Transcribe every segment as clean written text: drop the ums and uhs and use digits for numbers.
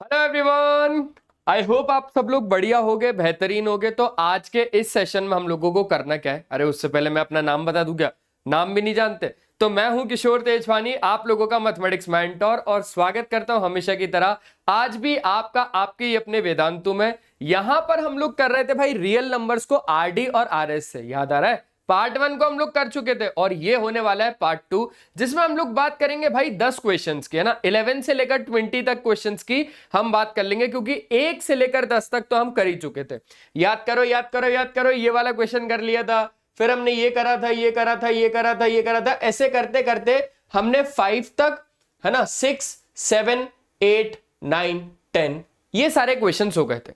Hello everyone, I hope आप सब लोग बढ़िया होगे, बेहतरीन होगे। तो आज के इस सेशन में हम लोगों को करना क्या है? अरे उससे पहले मैं अपना नाम बता दूं क्या? नाम भी नहीं जानते? तो मैं हूं किशोर तेजवानी, आप लोगों का मैथमेटिक्स मेंटर, और स्वागत करता हूं हमेशा की तरह आज भी आपका आपके ही अपने वेदांतु में। यहां पर हम लोग कर रहे थे भाई रियल नंबर्स को आरडी और आरएस से। याद आ रहा है? पार्ट 1 को हम लोग कर चुके थे और ये होने वाला है पार्ट 2, जिसमें हम लोग बात करेंगे भाई 10 क्वेश्चंस की, है ना। 11 से लेकर 20 तक क्वेश्चंस की हम बात कर लेंगे, क्योंकि 1 से लेकर 10 तक तो हम कर ही चुके थे। याद करो याद करो याद करो, ये वाला क्वेश्चन कर लिया था, फिर हमने ये करा था, ये करा था, ये करा था, ये करा था, ऐसे करते करते हमने 5 तक, है ना, 6, 7, 8, 9, 10 ये सारे क्वेश्चंस हो गए थे।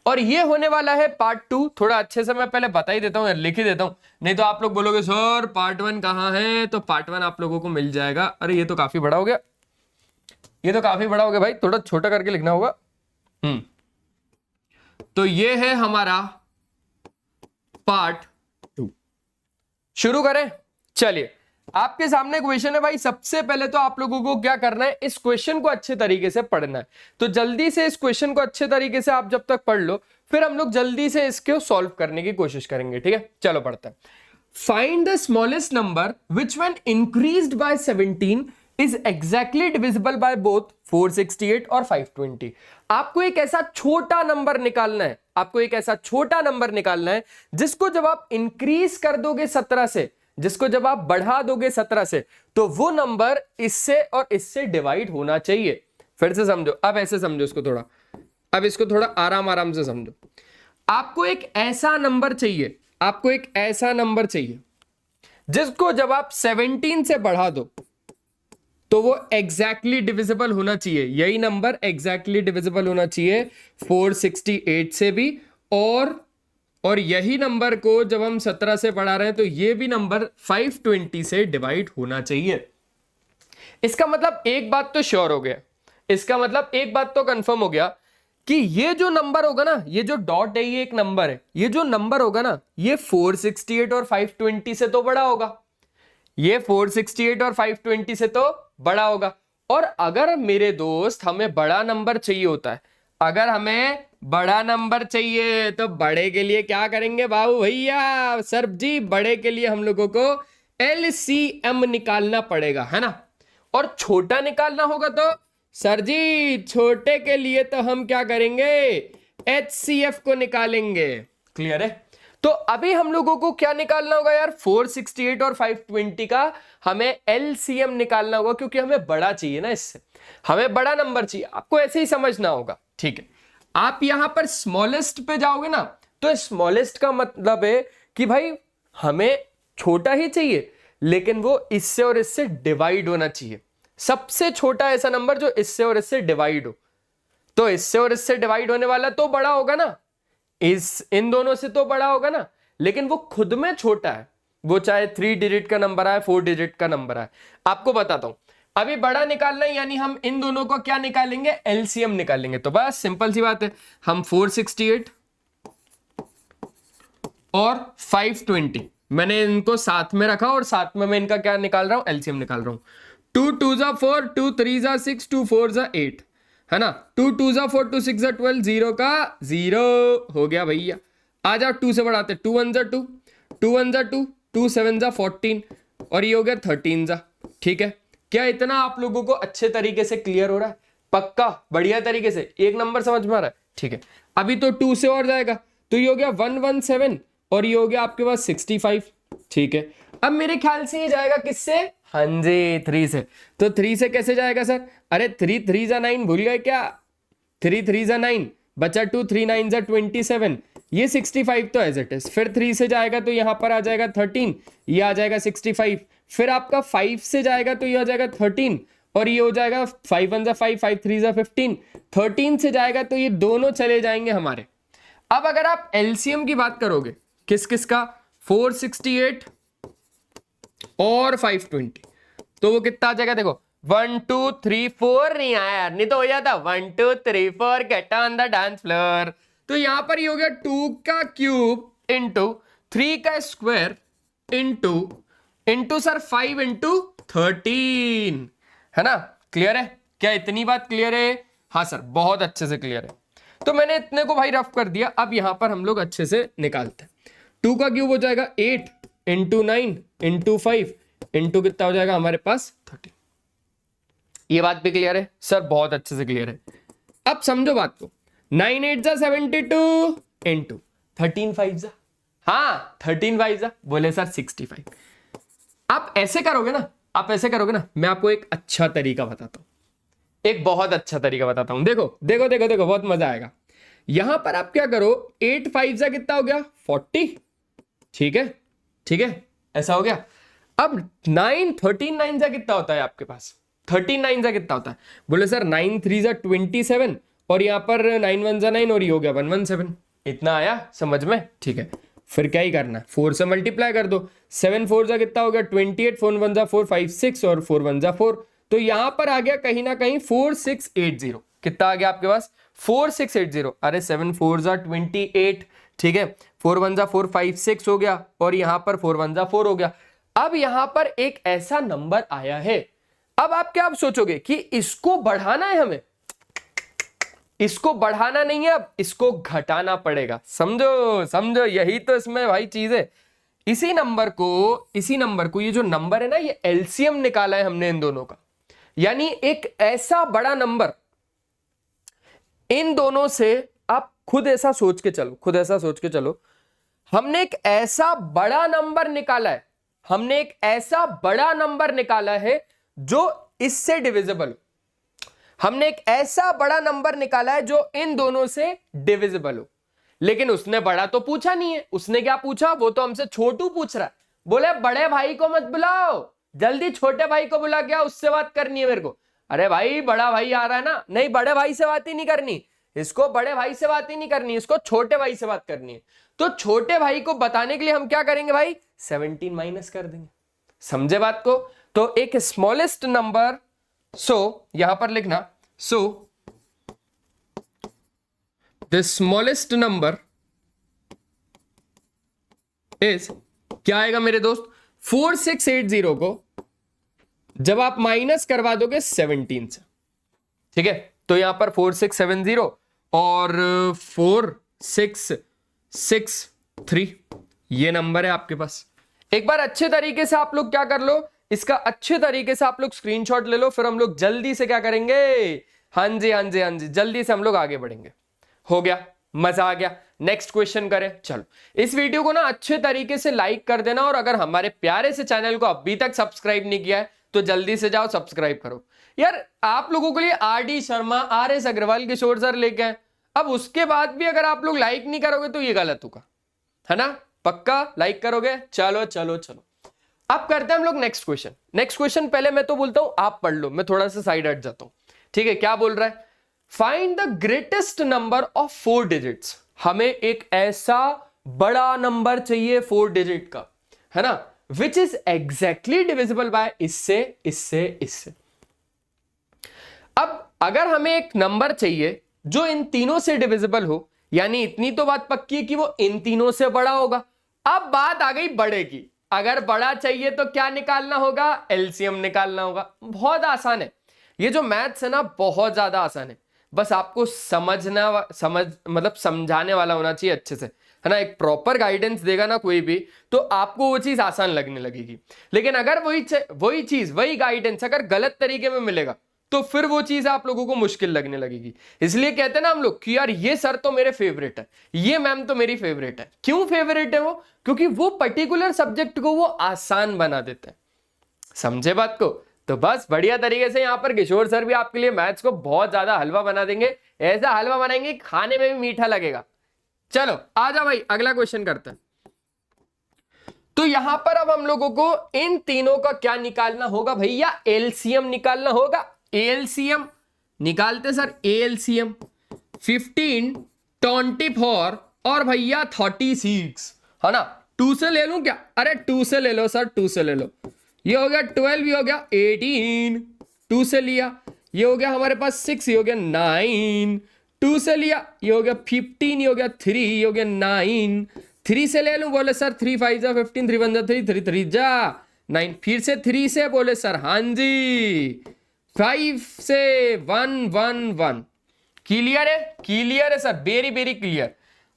और ये होने वाला है पार्ट 2। थोड़ा अच्छे से मैं पहले बता ही देता हूं, लिख ही देता हूं, नहीं तो आप लोग बोलोगे सर पार्ट 1 कहां है। तो पार्ट 1 आप लोगों को मिल जाएगा। अरे ये तो काफी बड़ा हो गया, ये तो काफी बड़ा हो गया भाई, थोड़ा छोटा करके लिखना होगा। तो ये है हमारा पार्ट 2। शुरू करें? चलिए, आपके सामने क्वेश्चन है भाई। सबसे पहले तो आप लोगों को क्या करना है, इस क्वेश्चन को अच्छे तरीके से पढ़ना है। तो जल्दी से इस क्वेश्चन को अच्छे तरीके से आप जब तक पढ़ लो, फिर हम लोग जल्दी से इसको सॉल्व करने की कोशिश करेंगे। ठीक है, चलो पढ़ते हैं। Find the smallest number which when increased by 17 is exactly divisible by both 468 और 520। आपको एक ऐसा छोटा नंबर निकालना है, आपको एक ऐसा छोटा नंबर निकालना है जिसको जब आप इंक्रीज कर दोगे 17 से, जिसको जब आप बढ़ा दोगे 17 से, तो वो नंबर इससे और इससे डिवाइड होना चाहिए। फिर से समझो, अब ऐसे समझो इसको थोड़ा, अब इसको थोड़ा आराम आराम से समझो। आपको एक ऐसा नंबर चाहिए, आपको एक ऐसा नंबर चाहिए जिसको जब आप 17 से बढ़ा दो तो वो एग्जैक्टली डिविजिबल होना चाहिए। यही नंबर एग्जैक्टली डिविजिबल होना चाहिए 468 से भी, और यही नंबर को जब हम 17 से बढ़ा रहे हैं तो ये भी नंबर 520 से डिवाइड होना चाहिए। इसका मतलब एक बात तो श्योर हो गया, इसका मतलब एक बात तो कंफर्म हो गया कि ये जो नंबर होगा ना, ये जो डॉट है ये एक नंबर है, ये जो नंबर होगा ना ये 468 और 520 से तो बड़ा होगा, ये 468 और 520 से तो बड़ा होगा। और अगर मेरे दोस्त हमें बड़ा नंबर चाहिए होता है, अगर हमें बड़ा नंबर चाहिए तो बड़े के लिए क्या करेंगे बाबू भैया, सर जी, बड़े के लिए हम लोगों को एलसीएम निकालना पड़ेगा, है ना। और छोटा निकालना होगा तो सर जी छोटे के लिए तो हम क्या करेंगे, एचसीएफ को निकालेंगे। क्लियर है? तो अभी हम लोगों को क्या निकालना होगा यार, 468 और 520 का हमें एलसीएम निकालना होगा, क्योंकि हमें बड़ा चाहिए ना, इससे हमें बड़ा नंबर चाहिए। आपको ऐसे ही समझना होगा, ठीक है। आप यहां पर स्मॉलेस्ट पे जाओगे ना, तो स्मॉलेस्ट का मतलब है कि भाई हमें छोटा ही चाहिए, लेकिन वो इससे और इससे डिवाइड होना चाहिए। सबसे छोटा ऐसा नंबर जो इससे और इससे डिवाइड हो, तो इससे और इससे डिवाइड होने वाला तो बड़ा होगा ना, इन दोनों से तो बड़ा होगा ना, लेकिन वो खुद में छोटा है। वो चाहे 3 डिजिट का नंबर आए, 4 डिजिट का नंबर आए। आपको बताता हूं, अभी बड़ा निकालना है, यानी हम इन दोनों को क्या निकालेंगे, एलसीएम निकालेंगे। तो बस सिंपल सी बात है, हम 468 और 520 मैंने इनको साथ में रखा, और साथ में मैं इनका क्या निकाल रहा हूं, एलसीएम निकाल रहा हूं। 2 2 जा 4, 2 3 जा 6, 2 4 जा 8, है ना। 2 2 जा 4, 2 6 जा 12, 0 का 0 हो गया भैया। आ जाओ 2 से बढ़ाते, 2 1 जा 2, 2 1 जा 2, 2 7 जा 14, और ये हो गया 13 जा। ठीक है, क्या इतना आप लोगों को अच्छे तरीके से क्लियर हो रहा है? पक्का बढ़िया तरीके से एक नंबर समझ में आ रहा है? ठीक है, अभी तो 2 से और जाएगा, तो ये हो गया 117, और ये हो गया आपके पास 65। ठीक है, अब मेरे ख्याल से ये जाएगा किससे, हाँ जी 3 से। तो 3 से कैसे जाएगा सर? अरे 3 3 जा 9, भूल गए क्या? 3 3 जा 9, बचा 2, 3 9 जा 27, ये 65 तो एज इट इज। फिर 3 से जाएगा तो यहां पर आ जाएगा 13, ये आ जाएगा 65। फिर आपका 5 से जाएगा तो ये आ जाएगा 13, और ये हो जाएगा 5 1 जा 5, 5 3 जा 15। 13 से जाएगा तो ये दोनों चले जाएंगे हमारे। अब अगर आप एलसीएम की बात करोगे, किस किस का, 468 और 520, तो वो कितना आ जाएगा, देखो 1 2 3 4, नहीं आया यार, नहीं तो हो जाता 1 2 3 4 get on the dance floor. तो यहां पर ये हो गया 2 का क्यूब इंटू 3 का स्क्वायर इंटू सर 5 इंटू 13, है ना। क्लियर है? क्या इतनी बात क्लियर है? हाँ सर, बहुत अच्छे से क्लियर है। तो मैंने इतने को भाई रफ कर दिया। अब यहां पर हम लोग अच्छे से निकालते हैं। 2 का क्यूब हो जाएगा 8 इंटू 9 इंटू 5 इंटू कितना हो जाएगा हमारे पास 30। ये बात भी क्लियर है सर, बहुत अच्छे से क्लियर है। अब समझो बात को, 9 8 जा 72 इंटू 13 5 जा, हाँ 13 5 जा बोले सर 65। आप ऐसे करोगे ना, आप ऐसे करोगे ना, मैं आपको एक अच्छा तरीका बताता हूं, एक बहुत अच्छा तरीका बताता हूं। देखो देखो देखो देखो, बहुत मजा आएगा। यहां पर आप क्या करो, 8 5 जा कितना हो गया 40, ठीक है, ठीक है, ऐसा हो गया। अब 9 13 9 जा कितना होता है आपके पास, 13 9 जा कितना होता है, बोले सर 9 3 जा 27 और यहां पर 9 1 जा 9 और ये हो गया 117। इतना आया समझ में, ठीक है। फिर क्या ही करना है, 4 से मल्टीप्लाई कर दो। 7 4 जा कितना हो गया 28, 4 1 जा 4 5 6 और 4 1 जा 4। तो यहां पर आ गया कहीं ना कहीं 4680। कितना आ गया आपके पास 4680। अरे 7 4 जा 28, ठीक है, 4 1 जा 4 5 6 हो गया और यहां पर 4 1 जा 4 हो गया। अब यहां पर एक ऐसा नंबर आया है। अब आप क्या सोचोगे कि इसको बढ़ाना है हमें, इसको बढ़ाना नहीं है, अब इसको घटाना पड़ेगा। समझो समझो, यही तो इसमें भाई चीज है। इसी नंबर को ये जो नंबर है ना, ये एलसीएम निकाला है हमने इन दोनों का। यानी एक ऐसा बड़ा नंबर, इन दोनों से आप खुद ऐसा सोच के चलो, खुद ऐसा सोच के चलो, हमने एक ऐसा बड़ा नंबर निकाला है, हमने एक ऐसा बड़ा नंबर निकाला है जो इससे डिविजिबल, हमने एक ऐसा बड़ा नंबर निकाला है जो इन दोनों से डिविजिबल हो। लेकिन उसने बड़ा तो पूछा नहीं है, उसने क्या पूछा, वो तो हमसे छोटू पूछ रहा है। बोले बड़े भाई को मत बुलाओ, जल्दी छोटे भाई को बुला के आओ, उससे बात करनी है मेरे को। अरे भाई बड़ा भाई आ रहा है ना, नहीं बड़े भाई से बात ही नहीं करनी, इसको बड़े भाई से बात ही नहीं करनी, इसको छोटे भाई से बात करनी है। तो छोटे भाई को बताने के लिए हम क्या करेंगे भाई, 17 माइनस कर देंगे। समझे बात को। तो एक स्मॉलेस्ट नंबर, सो यहां पर लिखना, so the smallest number is, क्या आएगा मेरे दोस्त, 4680 को जब आप माइनस करवा दोगे 17 से, ठीक है, तो यहां पर 4670 और 4663 ये नंबर है आपके पास। एक बार अच्छे तरीके से आप लोग क्या कर लो, इसका अच्छे तरीके से आप लोग स्क्रीनशॉट ले लो, फिर हम लोग जल्दी से क्या करेंगे, हाँ जी हाँ जी हाँ जी, जल्दी से हम लोग आगे बढ़ेंगे। हो गया, मजा आ गया। नेक्स्ट क्वेश्चन करें। चलो इस वीडियो को ना अच्छे तरीके से लाइक कर देना, और अगर हमारे प्यारे से चैनल को अभी तक सब्सक्राइब नहीं किया है तो जल्दी से जाओ सब्सक्राइब करो। यार आप लोगों के लिए RD शर्मा, RS अग्रवाल, किशोर सर लेके आए, अब उसके बाद भी अगर आप लोग लाइक नहीं करोगे तो ये गलत होगा, है ना। पक्का लाइक करोगे। चलो चलो चलो, अब करते हैं हम लोग नेक्स्ट क्वेश्चन। नेक्स्ट क्वेश्चन पहले मैं तो बोलता हूं आप पढ़ लो, मैं थोड़ा सा साइड हट जाता हूं, ठीक है। क्या बोल रहा है, find the greatest number of 4 digits. हमें एक ऐसा बड़ा नंबर चाहिए 4 डिजिट का, है ना, which is exactly divisible by इससे इससे इससे। अब अगर हमें एक नंबर चाहिए जो इन तीनों से डिविजिबल हो, यानी इतनी तो बात पक्की है कि वो इन तीनों से बड़ा होगा। अब बात आ गई बड़े की, अगर बड़ा चाहिए तो क्या निकालना होगा, एलसीएम निकालना होगा। बहुत आसान है ये जो मैथ्स है ना, बहुत ज्यादा आसान है। बस आपको मतलब समझाने वाला होना चाहिए अच्छे से, है ना। एक प्रॉपर गाइडेंस देगा ना कोई भी, तो आपको वो चीज आसान लगने लगेगी। लेकिन अगर वही गाइडेंस अगर गलत तरीके में मिलेगा तो फिर वो चीज आप लोगों को मुश्किल लगने लगेगी। इसलिए कहते हैं ना हम लोग कि यार ये सर तो मेरे फेवरेट है, ये मैम तो मेरी फेवरेट है। क्यों फेवरेट है वो, क्योंकि वो पर्टिकुलर सब्जेक्ट को वो आसान बना देते हैं। समझे बात को। तो बस बढ़िया तरीके से यहां पर किशोर सर भी आपके लिए मैथ्स को बहुत ज्यादा हलवा बना देंगे, ऐसा हलवा बनाएंगे खाने में भी मीठा लगेगा। चलो आ जाओ भाई, अगला क्वेश्चन करते हैं। तो यहां पर अब हम लोगों को इन तीनों का क्या निकालना होगा भैया, एलसीएम निकालना होगा। एलसीएम निकालते सर, एलसीएम 15 24 और भैया 36, है ना। 2 से ले लूं क्या, अरे 2 से ले लो सर, 2 से ले लो। ये हो गया 12, ये हो गया 18, 2 से लिया। ये हो गया हमारे पास 6, ये हो गया 9, 2 से लिया। ये हो गया 15, ये हो गया 3, ये हो गया 9, 3 से ले लूं, बोले सर 3 5 जा 15, 3 1 जा 3, 3 3 जा 9, फिर से 3 से, बोले सर हाँ जी 5 से 1 1 1, क्लियर है? क्लियर है सर, वेरी वेरी क्लियर।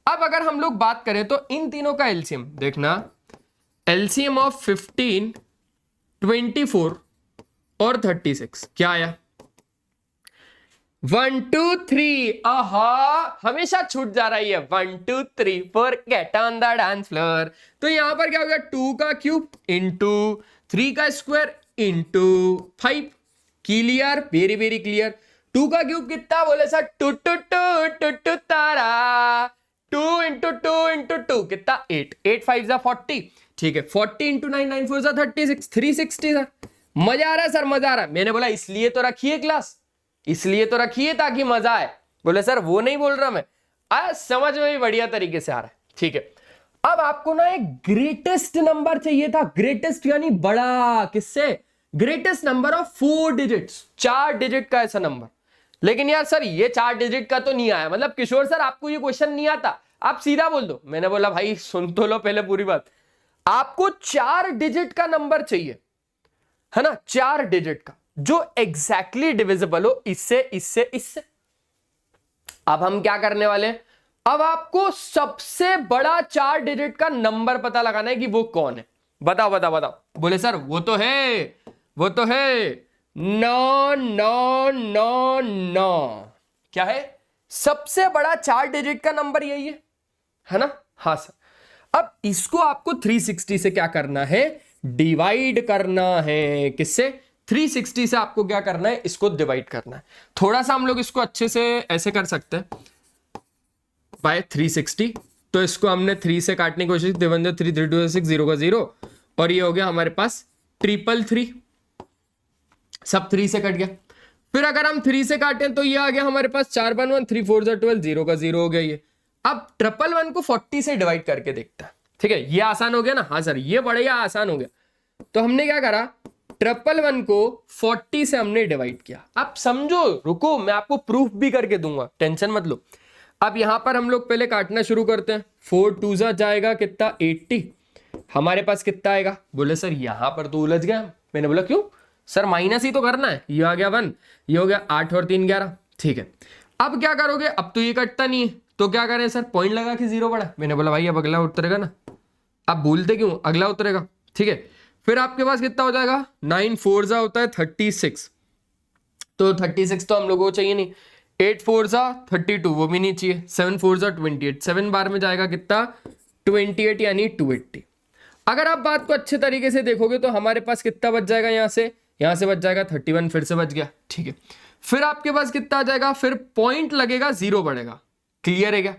अब अगर हम लोग बात करें तो इन तीनों का एलसीएम देखना, एलसीएम ऑफ 15, 24 और 36 क्या आया? 1 2 3। आहा, हमेशा छूट जा रही है। 1 2 3 4 get on the dance floor. तो यहां पर क्या हो गया? 2 का क्यूब इंटू 3 का square into 5। Clear, very very clear. 2 का क्यूब कितना बोले sir? Two two two two two तारा। 2 इंटू 2 इंटू 2 कितना? 8। 8 5 जा 40। ठीक है, 40 इंटू 9 9 4 जा 36, 360 सर। मजा आ रहा है सर, मजा आ रहा है। मैंने बोला इसलिए तो रखिए क्लास, इसलिए तो रखिए ताकि मजा आए। बोले सर वो नहीं बोल रहा मैं, समझ में भी बढ़िया तरीके से आ रहा है। ठीक है, अब आपको ना एक ग्रेटेस्ट नंबर चाहिए था, ग्रेटेस्ट यानी बड़ा। किससे? Greatest number of 4 digits, 4 digit का ऐसा नंबर। लेकिन यार सर ये 4 डिजिट का तो नहीं आया, मतलब किशोर सर आपको ये क्वेश्चन नहीं आता, आप सीधा बोल दो। मैंने बोला भाई सुन तो लो पहले पूरी बात। आपको 4 डिजिट का नंबर चाहिए है ना, 4 डिजिट का, जो एग्जैक्टली डिविजिबल हो इससे इससे इससे। अब हम क्या करने वाले हैं? अब आपको सबसे बड़ा 4 डिजिट का नंबर पता लगाना है कि वो कौन है। बताओ बताओ बताओ। बोले सर वो तो है, वो तो है 9 9 9 9। क्या है? सबसे बड़ा 4 डिजिट का नंबर यही है ना? हाँ सर। अब इसको आपको 360 से क्या करना है? डिवाइड करना है। किससे? 360 से आपको क्या करना है? इसको डिवाइड करना है। थोड़ा सा हम लोग इसको अच्छे से ऐसे कर सकते हैं, बाय 360। तो इसको हमने 3 से काटने की कोशिश, 3 3 3 2 6 0 का 0, और ये हो गया हमारे पास 333। सब 3 से कट गया। फिर अगर हम 3 से काटें तो ये आ गया हमारे पास 4 1 1 3 4 12, 0 का 0 हो गया ये। अब 111 को 40 से डिवाइड करके देखता है। ठीक है, ये आसान हो गया ना? हाँ सर ये बढ़िया आसान हो गया। तो हमने क्या करा? 111 को 40 से हमने डिवाइड किया। अब समझो, रुको मैं आपको प्रूफ भी करके दूंगा, टेंशन मत लो। अब यहां पर हम लोग पहले काटना शुरू करते हैं। 4 2 जाएगा कितना? 80। हमारे पास कितना आएगा? बोले सर यहां पर तो उलझ गया। मैंने बोला क्यों सर? माइनस ही तो करना है। ये आ गया 1, ये हो गया 8 और 3 11। ठीक है, अब क्या करोगे? अब तो ये कटता नहीं है, तो क्या करें सर? पॉइंट लगा के 0 बढ़ा। मैंने बोला भाई अब अगला उतरेगा ना, आप भूलते क्यों? अगला उतरेगा। ठीक है, फिर आपके पास कितना हो जाएगा? 9 4 जा होता है 36, तो 36 तो हम लोगों को चाहिए नहीं। 8 4 जा 32, वो भी नहीं चाहिए। 7 4 जा 28, 7 बार में जाएगा कितना? 28 यानी 280। अगर आप बात को अच्छे तरीके से देखोगे तो हमारे पास कितना बच जाएगा? यहां से बच जाएगा 31, फिर से बच गया। ठीक है, फिर आपके पास कितना आ जाएगा? फिर पॉइंट लगेगा 0 बढ़ेगा। क्लियर है क्या?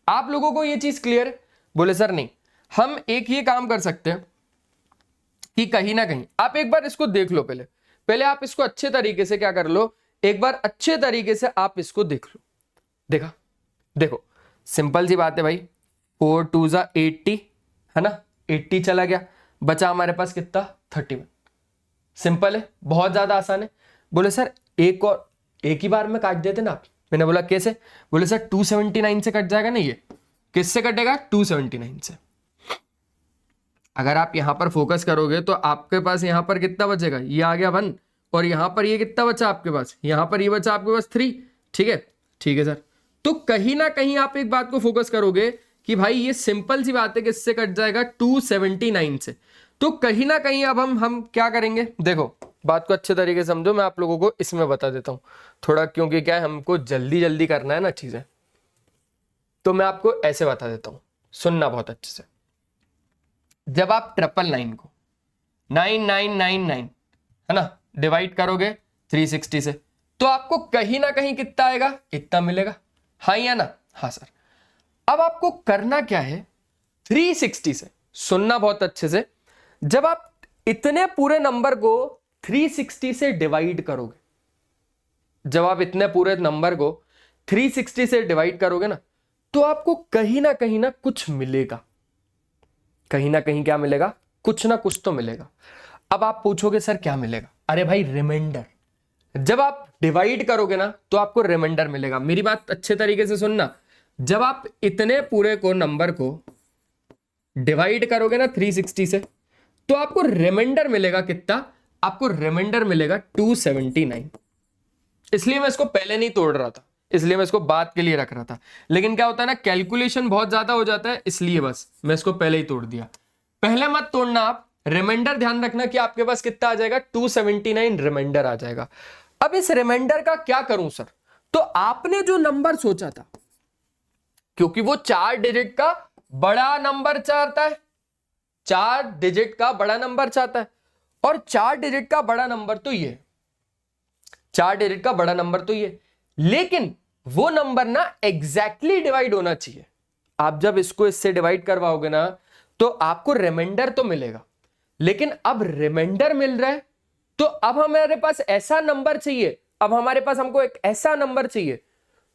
आप लोगों को ये चीज क्लियर है? बोले सर नहीं। हम एक ये काम कर सकते हैं कि कहीं ना कहीं आप एक बार इसको देख लो, पहले आप इसको अच्छे तरीके से क्या कर लो, एक बार अच्छे तरीके से आप इसको देख लो। देखा? देखो सिंपल सी बात है भाई, 4 2 जा 80 है ना, 80 चला गया, बचा हमारे पास कितना? 31। सिंपल है, बहुत ज्यादा आसान है। बोले सर एक और, एक ही बार में काट देते ना आप। मैंने बोला कैसे? बोले सर 279 से कट जाएगा ना। ये किससे कटेगा? 279 से। अगर आप यहां पर फोकस करोगे तो आपके पास यहां पर कितना बचेगा? ये आ गया 1, और यहां पर ये कितना बचा आपके पास? यहां पर ये बचा आपके पास 3। ठीक है, ठीक है सर। तो कहीं ना कहीं आप एक बात को फोकस करोगे कि भाई ये सिंपल सी बात है कि इससे कट जाएगा 279 से। तो कहीं ना कहीं अब हम क्या करेंगे? देखो बात को अच्छे तरीके से समझो, मैं आप लोगों को इसमें बता देता हूं थोड़ा, क्योंकि क्या है हमको जल्दी जल्दी करना है ना चीजें, तो मैं आपको ऐसे बता देता हूं, सुनना बहुत अच्छे से। जब आप 999 को 9999 है ना डिवाइड करोगे 360 से, तो आपको कहीं ना कहीं कितना आएगा? इतना मिलेगा। हाँ या ना? हाँ सर। अब आपको करना क्या है? 360 से, सुनना बहुत अच्छे से, जब आप इतने पूरे नंबर को 360 से डिवाइड करोगे, जब आप इतने पूरे नंबर को 360 से डिवाइड करोगे ना, तो आपको कहीं ना कुछ मिलेगा। कहीं ना कहीं क्या मिलेगा? कुछ ना कुछ तो मिलेगा। अब आप पूछोगे सर क्या मिलेगा? अरे भाई रिमाइंडर। जब आप डिवाइड करोगे ना तो आपको रिमाइंडर मिलेगा। मेरी बात अच्छे तरीके से सुनना, जब आप इतने पूरे को नंबर को डिवाइड करोगे ना 360 से, तो आपको रिमाइंडर मिलेगा कितना? आपको रिमाइंडर मिलेगा 279। इसलिए मैं इसको पहले नहीं तोड़ रहा था, इसलिए मैं इसको बाद के लिए रख रहा था, लेकिन क्या होता है ना, कैलकुलेशन बहुत ज्यादा हो जाता है, इसलिए बस मैं इसको पहले ही तोड़ दिया। पहले मत तोड़ना आप, रिमाइंडर ध्यान रखना कि आपके पास कितना आ जाएगा, 279 रिमाइंडर आ जाएगा। अब इस रिमाइंडर का क्या करूं सर, तो आपने जो नंबर सोचा था, क्योंकि वो 4 डिजिट का बड़ा नंबर चाहता है, 4 डिजिट का बड़ा नंबर चाहता है, और 4 डिजिट का बड़ा नंबर तो ये, 4 डिजिट का बड़ा नंबर तो ये, लेकिन वो नंबर ना एग्जैक्टली डिवाइड होना चाहिए। आप जब इसको इससे डिवाइड करवाओगे ना, तो आपको रिमाइंडर तो मिलेगा, लेकिन अब रिमाइंडर मिल रहा है, तो अब हमारे पास ऐसा नंबर चाहिए, अब हमारे पास हमको एक ऐसा नंबर चाहिए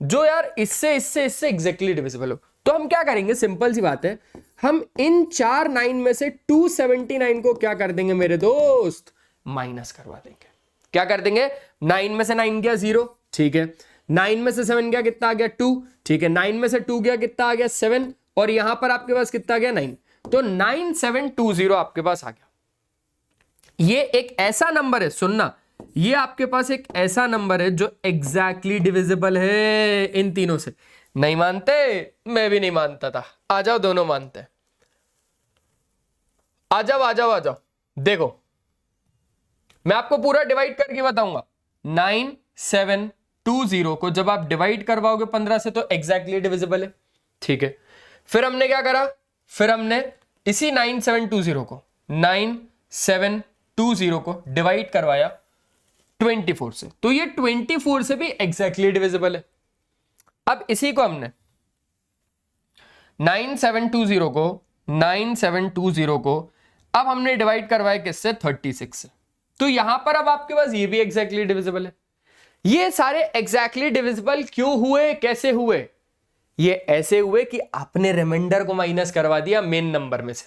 जो यार इससे इससे इससे एग्जैक्टली डिविजिबल हो। तो हम क्या करेंगे, सिंपल सी बात है, हम इन 4 9 में से 279 को क्या कर देंगे मेरे दोस्त, माइनस करवा देंगे। क्या कर देंगे, 9 में से 9 गया 0, ठीक है, 9 में से 7 गया कितना आ गया 2, ठीक है, 9 में से 2 गया कितना आ गया 7, और यहां पर आपके पास कितना गया 9, तो 9720 आपके पास आ गया। ये एक ऐसा नंबर है, सुनना, ये आपके पास एक ऐसा नंबर है जो एग्जैक्टली डिविजिबल है इन तीनों से। नहीं मानते, मैं भी नहीं मानता था, आ जाओ दोनों मानते हैं, आ जाओ आ जाओ आ जाओ। देखो मैं आपको पूरा डिवाइड करके बताऊंगा। 9720 को जब आप डिवाइड करवाओगे 15 से तो एग्जैक्टली डिविजिबल है, ठीक है। फिर हमने क्या करा, फिर हमने इसी 9720 को डिवाइड करवाया 24 से, तो ये 24 से भी एग्जैक्टली डिविजिबल है। अब इसी को हमने 9720 को अब हमने डिवाइड करवाया किससे, 36 से, तो यहां पर अब आपके पास ये भी एग्जैक्टली डिविजिबल है। ये सारे एग्जैक्टली डिविजिबल क्यों हुए, कैसे हुए, ये ऐसे हुए कि आपने रिमाइंडर को माइनस करवा दिया मेन नंबर में से,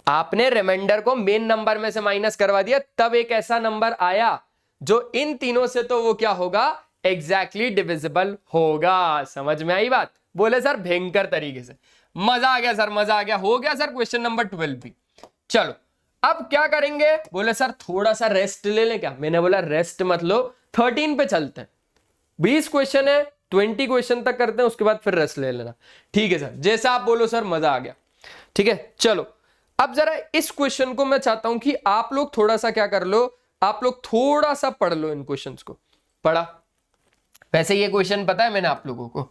आपने रिमाइंडर को मेन नंबर में से माइनस करवा दिया, तब एक ऐसा नंबर आया जो इन तीनों से तो वो क्या होगा, एग्जैक्टली डिविजिबल होगा। समझ में आई बात, बोले सर भयंकर तरीके से, मजा आ गया सर, मजा आ गया, हो गया सर क्वेश्चन नंबर 12 भी। चलो अब क्या करेंगे, बोले सर थोड़ा सा रेस्ट ले लें क्या, मैंने बोला रेस्ट मत लो, 13 पे चलते हैं, 20 क्वेश्चन है, 20 क्वेश्चन तक करते हैं, उसके बाद फिर रेस्ट ले लेना, ठीक है सर, जैसा आप बोलो सर, मजा आ गया, ठीक है। चलो अब जरा इस क्वेश्चन को मैं चाहता हूं कि आप लोग थोड़ा सा क्या कर लो, आप लोग थोड़ा सा पढ़ लो इन क्वेश्चंस को। पढ़ा, वैसे ये क्वेश्चन पता है मैंने आप लोगों को,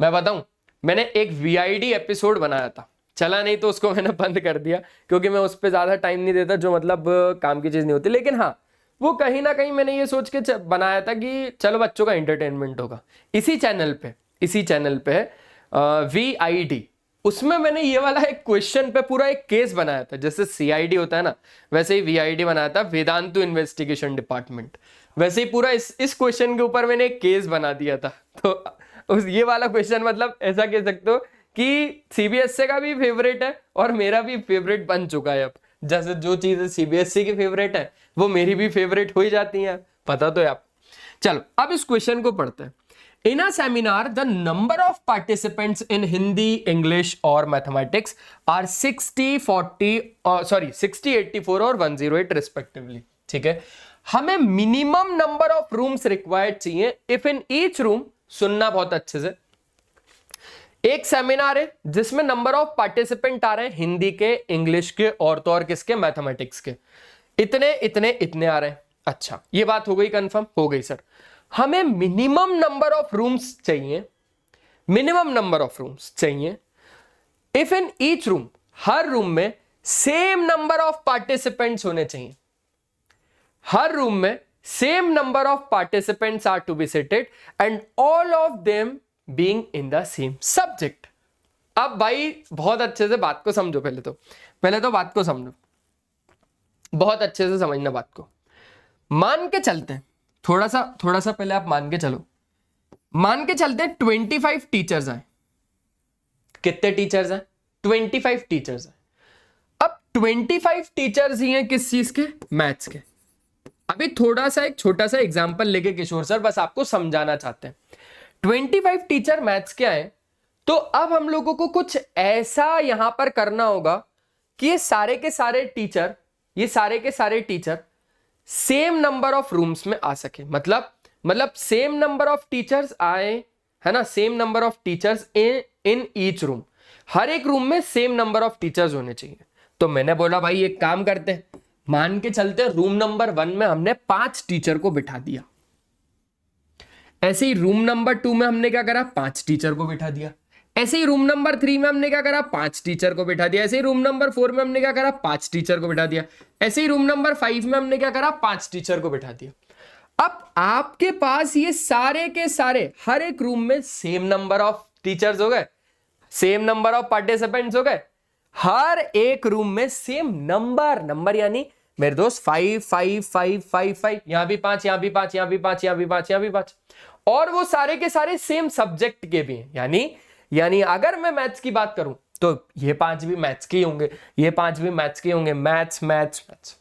मैं बताऊं, मैंने एक वीआईडी एपिसोड बनाया था, चला नहीं तो उसको मैंने बंद कर दिया, क्योंकि मैं उस पर ज्यादा टाइम नहीं देता, जो मतलब काम की चीज नहीं होती, लेकिन हाँ वो कहीं ना कहीं मैंने ये सोच के बनाया था कि चलो बच्चों का एंटरटेनमेंट होगा। इसी चैनल पे वीआईडी, उसमें मैंने ये वाला एक क्वेश्चन पे पूरा एक केस बनाया था, जैसे सीआईडी होता है ना, वैसे ही वीआईडी बनाया था, वेदांतु इन्वेस्टिगेशन डिपार्टमेंट, वैसे ही पूरा इस क्वेश्चन के ऊपर मैंने एक केस बना दिया था। तो ये वाला क्वेश्चन मतलब ऐसा कह सकते हो कि सीबीएसई का भी फेवरेट है और मेरा भी फेवरेट बन चुका है। अब जैसे जो चीजें सीबीएसई की फेवरेट है वो मेरी भी फेवरेट हो ही जाती हैं, पता तो है आप। चलो अब इस क्वेश्चन को पढ़ते हैं। In a seminar, the number of participants in Hindi, English और Mathematics are 60, 84 और 108 respectively. ठीक है, हमें minimum number of rooms required चाहिए इफ इन ईच रूम, सुनना बहुत अच्छे से, एक सेमिनार है जिसमें नंबर ऑफ पार्टिसिपेंट आ रहे हैं हिंदी के, इंग्लिश के और तो और किसके, मैथमेटिक्स के, इतने इतने इतने आ रहे हैं। अच्छा ये बात हो गई कंफर्म, हो गई सर। हमें मिनिमम नंबर ऑफ रूम्स चाहिए, मिनिमम नंबर ऑफ रूम्स चाहिए इफ इन ईच रूम, हर रूम में सेम नंबर ऑफ पार्टिसिपेंट्स होने चाहिए, हर रूम में same number of participants are to be seated and all of them being in the same subject. अब भाई बहुत अच्छे से बात को समझो, पहले तो बात को समझो, बहुत अच्छे से समझना बात को। मान के चलते हैं, थोड़ा सा पहले आप मान के चलो, मान के चलते हैं 25 टीचर्स हैं। कितने टीचर्स हैं? 25 टीचर्स हैं। अब 25 टीचर्स ही हैं किस चीज के? मैथ्स के। अभी थोड़ा सा एक छोटा सा एग्जांपल लेके किशोर सर बस आपको समझाना चाहते हैं। 25 टीचर मैथ्स के आए, तो अब हम लोगों को कुछ ऐसा यहां पर करना होगा कि ये सारे के सारे teacher same number of rooms में आ सके। मतलब मतलब सेम नंबर ऑफ टीचर्स आए, है ना, same number of teachers in each room, हर एक रूम में सेम नंबर ऑफ टीचर्स होने चाहिए। तो मैंने बोला भाई एक काम करते हैं, मान के चलते रूम नंबर 1 में हमने 5 टीचर को बिठा दिया, ऐसे ही रूम नंबर 2 में हमने क्या करा, 5 टीचर को बिठा दिया, ऐसे ही रूम नंबर 3 में हमने क्या करा, 5 टीचर को बिठा दिया, ऐसे ही रूम नंबर 4 में हमने क्या करा, 5 टीचर को बिठा दिया, ऐसे ही रूम नंबर 5 में हमने क्या करा, 5 टीचर को बिठा दिया। अब आपके पास ये सारे के सारे हर एक रूम में सेम नंबर ऑफ टीचर्स हो गए, सेम नंबर ऑफ पार्टिसिपेंट्स हो गए, हर एक रूम में सेम नंबर यानी मेरे दोस्त 5 5 5 5 5, यहां भी 5, यहां भी 5, यहां भी 5, यहां भी 5, यहां भी 5, और वो सारे के सारे सेम सब्जेक्ट के भी हैं। यानी अगर मैं मैथ्स की बात करूं तो ये 5 भी मैथ्स के होंगे, ये 5 भी मैथ्स के होंगे, मैथ्स मैथ्स मैथ्स।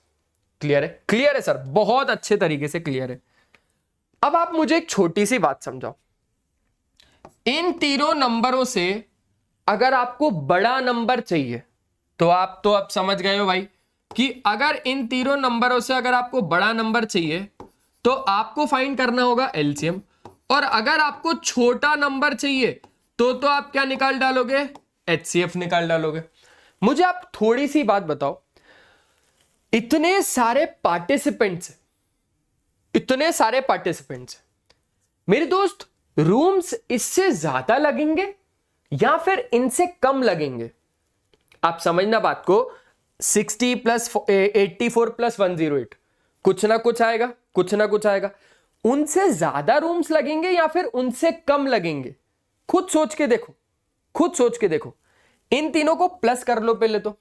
क्लियर है? क्लियर है सर, बहुत अच्छे तरीके से क्लियर है। अब आप मुझे एक छोटी सी बात समझाओ, इन तीनों नंबरों से अगर आपको बड़ा नंबर चाहिए तो आप तो अब समझ गए हो भाई कि अगर इन तीनों नंबरों से अगर आपको बड़ा नंबर चाहिए तो आपको फाइंड करना होगा एलसीएम, और अगर आपको छोटा नंबर चाहिए तो आप क्या निकाल डालोगे, एचसीएफ निकाल डालोगे। मुझे आप थोड़ी सी बात बताओ, इतने सारे पार्टिसिपेंट्स मेरे दोस्त, रूम्स इससे ज्यादा लगेंगे या फिर इनसे कम लगेंगे? आप समझना बात को, 60 प्लस 84 प्लस 108, कुछ ना कुछ आएगा, कुछ ना कुछ आएगा। उनसे ज्यादा रूम्स लगेंगे या फिर उनसे कम लगेंगे? खुद सोच के देखो, इन तीनों को प्लस कर लो पहले तो।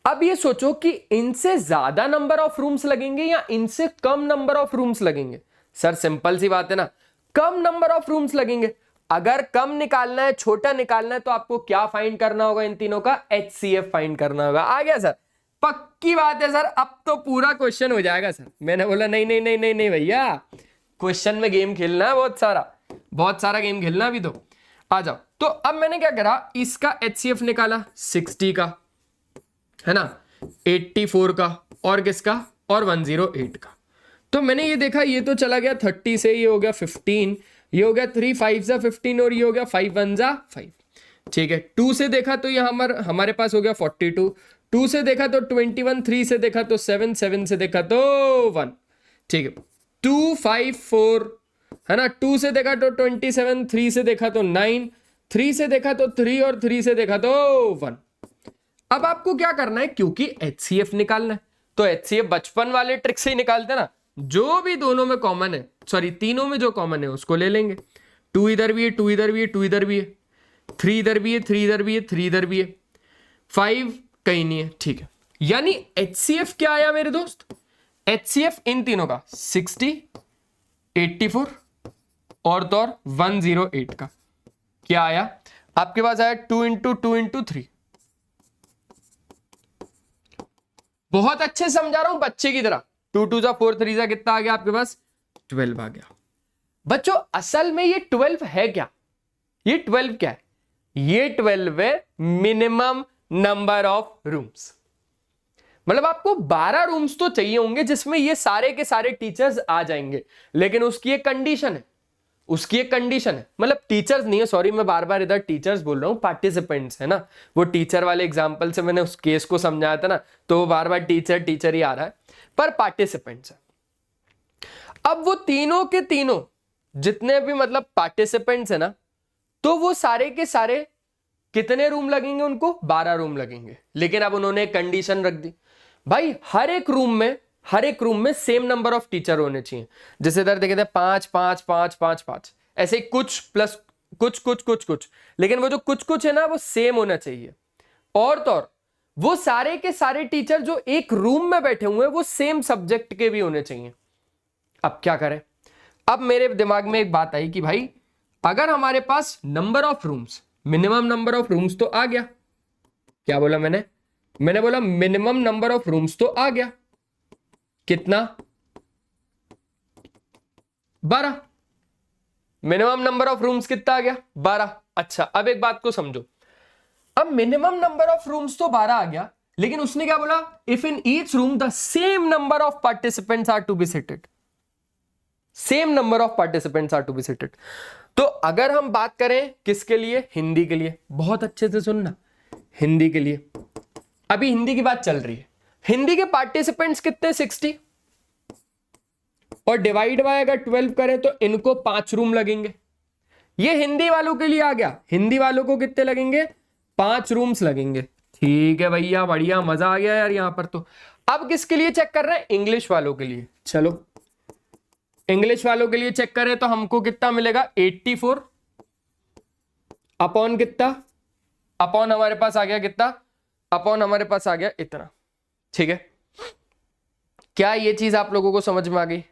अब ये सोचो कि इनसे ज्यादा नंबर ऑफ रूम्स लगेंगे या इनसे कम नंबर ऑफ रूम्स लगेंगे। सर सिंपल सी बात है ना, कम नंबर ऑफ रूम्स लगेंगे। अगर कम निकालना है, छोटा निकालना है, तो आपको क्या फाइंड करना होगा, इन तीनों का एचसीएफ फाइंड करना होगा। आ गया सर? पक्की बात है सर, अब तो पूरा क्वेश्चन हो जाएगा सर। मैंने बोला नहीं भैया, क्वेश्चन में गेम खेलना है, बहुत सारा गेम खेलना अभी तो। आ जाओ, तो अब मैंने क्या करा, इसका एचसीएफ निकाला 60 का, है ना, 84 का, और किसका, और 108 का। तो मैंने ये देखा, ये तो चला गया 30 से, ये हो गया 15, ये हो गया 3 5 जा 15, और ये हो गया 5 1 जा 5। ठीक है, 2 से देखा तो ये हमारे पास हो गया 42, 2 से देखा तो 21, 3 से देखा तो 7, 7 से देखा तो 1। ठीक है, 2 5 4, है ना, 2 से देखा तो 27, 3 से देखा तो 9, 3 से देखा तो 3, और 3 से देखा तो 1। अब आपको क्या करना है, क्योंकि एचसीएफ निकालना है तो एचसीएफ बचपन वाले ट्रिक से ही निकालते ना, जो भी दोनों में कॉमन है, सॉरी तीनों में जो कॉमन है उसको ले लेंगे। 2 इधर भी है, 2 इधर भी है, 2 इधर भी है, 3 इधर भी है, 3 इधर भी है, 3 इधर भी है, 5 कहीं नहीं है। ठीक है, यानी एचसीएफ क्या आया मेरे दोस्त, एचसीएफ इन तीनों का 60, 84 और तो और 108 का क्या आया आपके पास, आया 2 इंटू 2 इंटू 3। बहुत अच्छे समझा रहा हूं बच्चे की तरह। 2 2 जा 4 3 जा कितना आ गया आपके पास, 12 आ गया। बच्चों असल में ये 12 है क्या, ये 12 क्या है, ये 12 है मिनिमम नंबर ऑफ रूम्स। मतलब आपको 12 रूम्स तो चाहिए होंगे जिसमें ये सारे के सारे टीचर्स आ जाएंगे, लेकिन उसकी एक कंडीशन है, मतलब टीचर्स नहीं है, सॉरी मैं बार बार इधर टीचर्स बोल रहा हूं, पार्टिसिपेंट्स है ना। वो टीचर वाले एग्जांपल से मैंने उस केस को समझाया था ना, तो वो बार बार टीचर ही आ रहा है, पर पार्टिसिपेंट्स है। अब वो तीनों के तीनों जितने भी मतलब पार्टिसिपेंट्स है ना, तो वो सारे के सारे कितने रूम लगेंगे, उनको 12 रूम लगेंगे। लेकिन अब उन्होंने एक कंडीशन रख दी, भाई हर एक रूम में सेम नंबर ऑफ टीचर होने चाहिए। जैसे इधर देखे थे 5 5 5 5 5, ऐसे कुछ प्लस कुछ, लेकिन वो जो कुछ है ना वो सेम होना चाहिए। और तो और वो सारे के सारे टीचर जो एक रूम में बैठे हुए हैं वो सेम सब्जेक्ट के भी होने चाहिए। अब क्या करें, अब मेरे दिमाग में एक बात आई कि भाई अगर हमारे पास number of rooms, minimum number of rooms तो आ गया, क्या बोला मैंने बोला मिनिमम नंबर ऑफ रूम्स तो आ गया, कितना, 12। मिनिमम नंबर ऑफ रूम्स कितना आ गया, 12। अच्छा अब एक बात को समझो, अब मिनिमम नंबर ऑफ रूम्स तो 12 आ गया, लेकिन उसने क्या बोला, if in each room the same number of participants are to be seated. Same number of participants are to be seated. तो अगर हम बात करें किसके लिए, हिंदी के लिए, बहुत अच्छे से सुनना, हिंदी के लिए अभी हिंदी की बात चल रही है। हिंदी के पार्टिसिपेंट्स कितने, 60, और डिवाइड बाय अगर 12 करें तो इनको 5 रूम लगेंगे। ये हिंदी वालों के लिए आ गया। हिंदी वालों को कितने लगेंगे, 5 रूम्स लगेंगे। ठीक है भैया, बढ़िया, मजा आ गया यार यहां पर। तो अब किसके लिए चेक कर रहे हैं, इंग्लिश वालों के लिए। चलो इंग्लिश वालों के लिए चेक करें तो हमको कितना मिलेगा, 84 अपॉन कितना, अपॉन हमारे पास आ गया कितना, अपॉन हमारे पास आ गया इतना। ठीक है, क्या ये चीज आप लोगों को समझ में आ गई?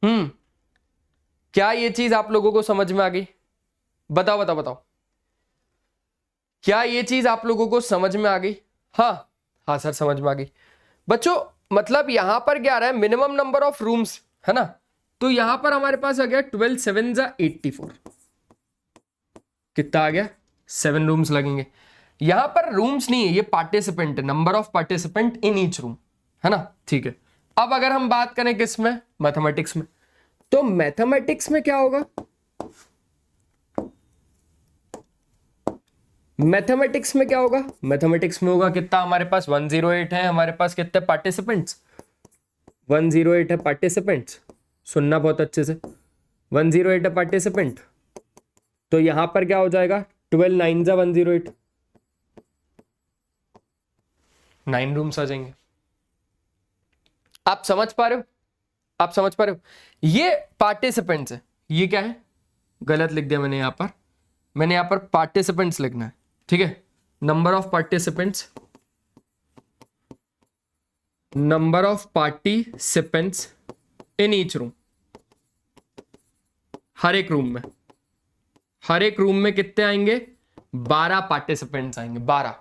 क्या ये चीज आप लोगों को समझ में आ गई? बताओ बताओ बताओ, क्या ये चीज आप लोगों को समझ में आ गई? हाँ हाँ सर समझ में आ गई। बच्चों मतलब यहां पर क्या आ रहा है, मिनिमम नंबर ऑफ रूम्स है ना, तो यहां पर हमारे पास आ गया 12 7 जा 84, कितना आ गया, 7 रूम्स लगेंगे। यहां पर रूम्स नहीं है, ये पार्टिसिपेंट है, number of participant in each room, है ना। ठीक है, अब अगर हम बात करें किस में, मैथमेटिक्स में, तो मैथमेटिक्स में क्या होगा, मैथमेटिक्स में क्या होगा, मैथमेटिक्स में होगा कितना, हमारे पास 108 है, हमारे पास कितने पार्टिसिपेंट्स, 108 है पार्टिसिपेंट्स। सुनना बहुत अच्छे से, 108 है पार्टिसिपेंट, तो यहां पर क्या हो जाएगा, 12 9 जा 108, 9 रूम्स आ जाएंगे। आप समझ पा रहे हो, आप समझ पा रहे हो? ये पार्टिसिपेंट्स है, ये क्या है, गलत लिख दिया मैंने यहां पर, मैंने यहां पर पार्टिसिपेंट्स लिखना है। ठीक है, number of participants, number of participants in each room, हर एक रूम में, हर एक रूम में कितने आएंगे, 12 पार्टिसिपेंट्स आएंगे, 12,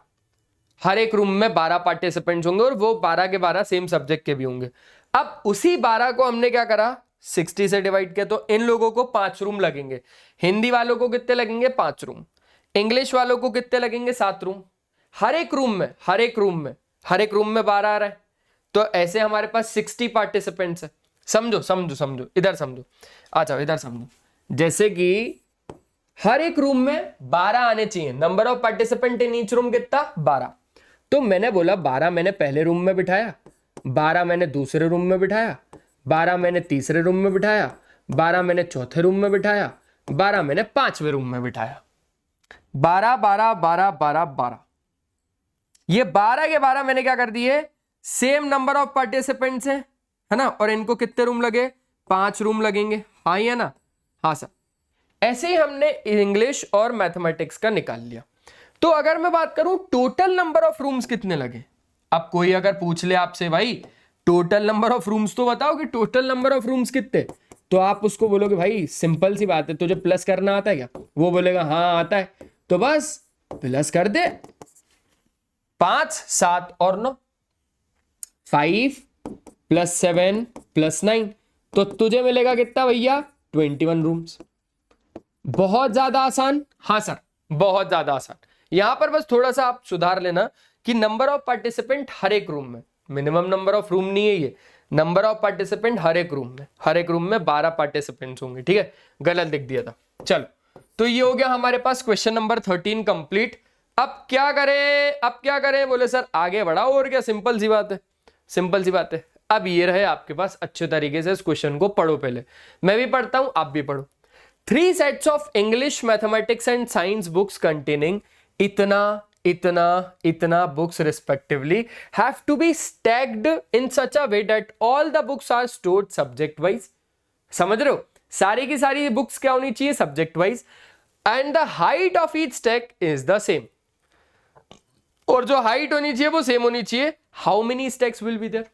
हर एक रूम में 12 पार्टिसिपेंट्स होंगे, और वो 12 के 12 सेम सब्जेक्ट के भी होंगे। अब उसी 12 को हमने क्या करा, 60 से डिवाइड किया, तो इन लोगों को 5 रूम लगेंगे। हिंदी वालों को कितने लगेंगे, 5 रूम। इंग्लिश वालों को कितने लगेंगे, 7 रूम। हर एक रूम में, हर एक रूम में, हर एक रूम में 12 आ रहा है, तो ऐसे हमारे पास 60 पार्टिसिपेंट्स है। समझो समझो समझो, इधर समझो, आ जाओ इधर समझो। जैसे कि हर एक रूम में 12 आने चाहिए, number of participant in each room कितना, 12। तो मैंने बोला 12 मैंने पहले रूम में बिठाया, 12 मैंने दूसरे रूम में बिठाया, 12 मैंने तीसरे रूम में बिठाया, 12 मैंने चौथे रूम में बिठाया, 12 मैंने 5वें रूम में बिठाया। 12 12 12 12 12, ये 12 के 12 मैंने क्या कर दिए, सेम नंबर ऑफ पार्टिसिपेंट्स है ना, और इनको कितने रूम लगे, 5 रूम लगेंगे। हाँ या ना, हाँ सर। ऐसे ही हमने इंग्लिश और मैथमेटिक्स का निकाल लिया। तो अगर मैं बात करूं टोटल नंबर ऑफ रूम्स कितने लगे, अब कोई अगर पूछ ले आपसे भाई टोटल नंबर ऑफ रूम्स तो बताओ कि टोटल नंबर ऑफ रूम्स कितने, तो आप उसको बोलोगे भाई सिंपल सी बात है, तुझे प्लस करना आता है क्या, वो बोलेगा हाँ आता है, तो बस प्लस कर दे, 5 7 और 9, 5 + 7 + 9, तो तुझे मिलेगा कितना भैया, 21 रूम्स। बहुत ज्यादा आसान, हाँ सर बहुत ज्यादा आसान। यहां पर बस थोड़ा सा आप सुधार लेना कि नंबर ऑफ पार्टिसिपेंट हर एक रूम में, मिनिमम नंबर ऑफ रूम नहीं है ये, नंबर ऑफ पार्टिसिपेंट हर एक रूम में, हर एक रूम में 12 पार्टिसिपेंट्स होंगे। ठीक है, गलत लिख दिया था। चलो, तो ये हो गया हमारे पास क्वेश्चन नंबर 13 कंप्लीट। अब क्या करें, अब क्या करें, बोले सर आगे बढ़ाओ, और क्या, सिंपल सी बात है, सिंपल सी बात है। अब ये रहे आपके पास, अच्छे तरीके से इस क्वेश्चन को पढ़ो, पहले मैं भी पढ़ता हूं आप भी पढ़ो। 3 sets of English, mathematics and science books containing इतना इतना इतना books respectively have to be stacked in such a way that all the books are stored subject wise। समझ रहे हो, सारी की सारी बुक्स क्या होनी चाहिए, subject wise, and the height of each stack is the same, और जो हाइट होनी चाहिए वो सेम होनी चाहिए। How many stacks will be there,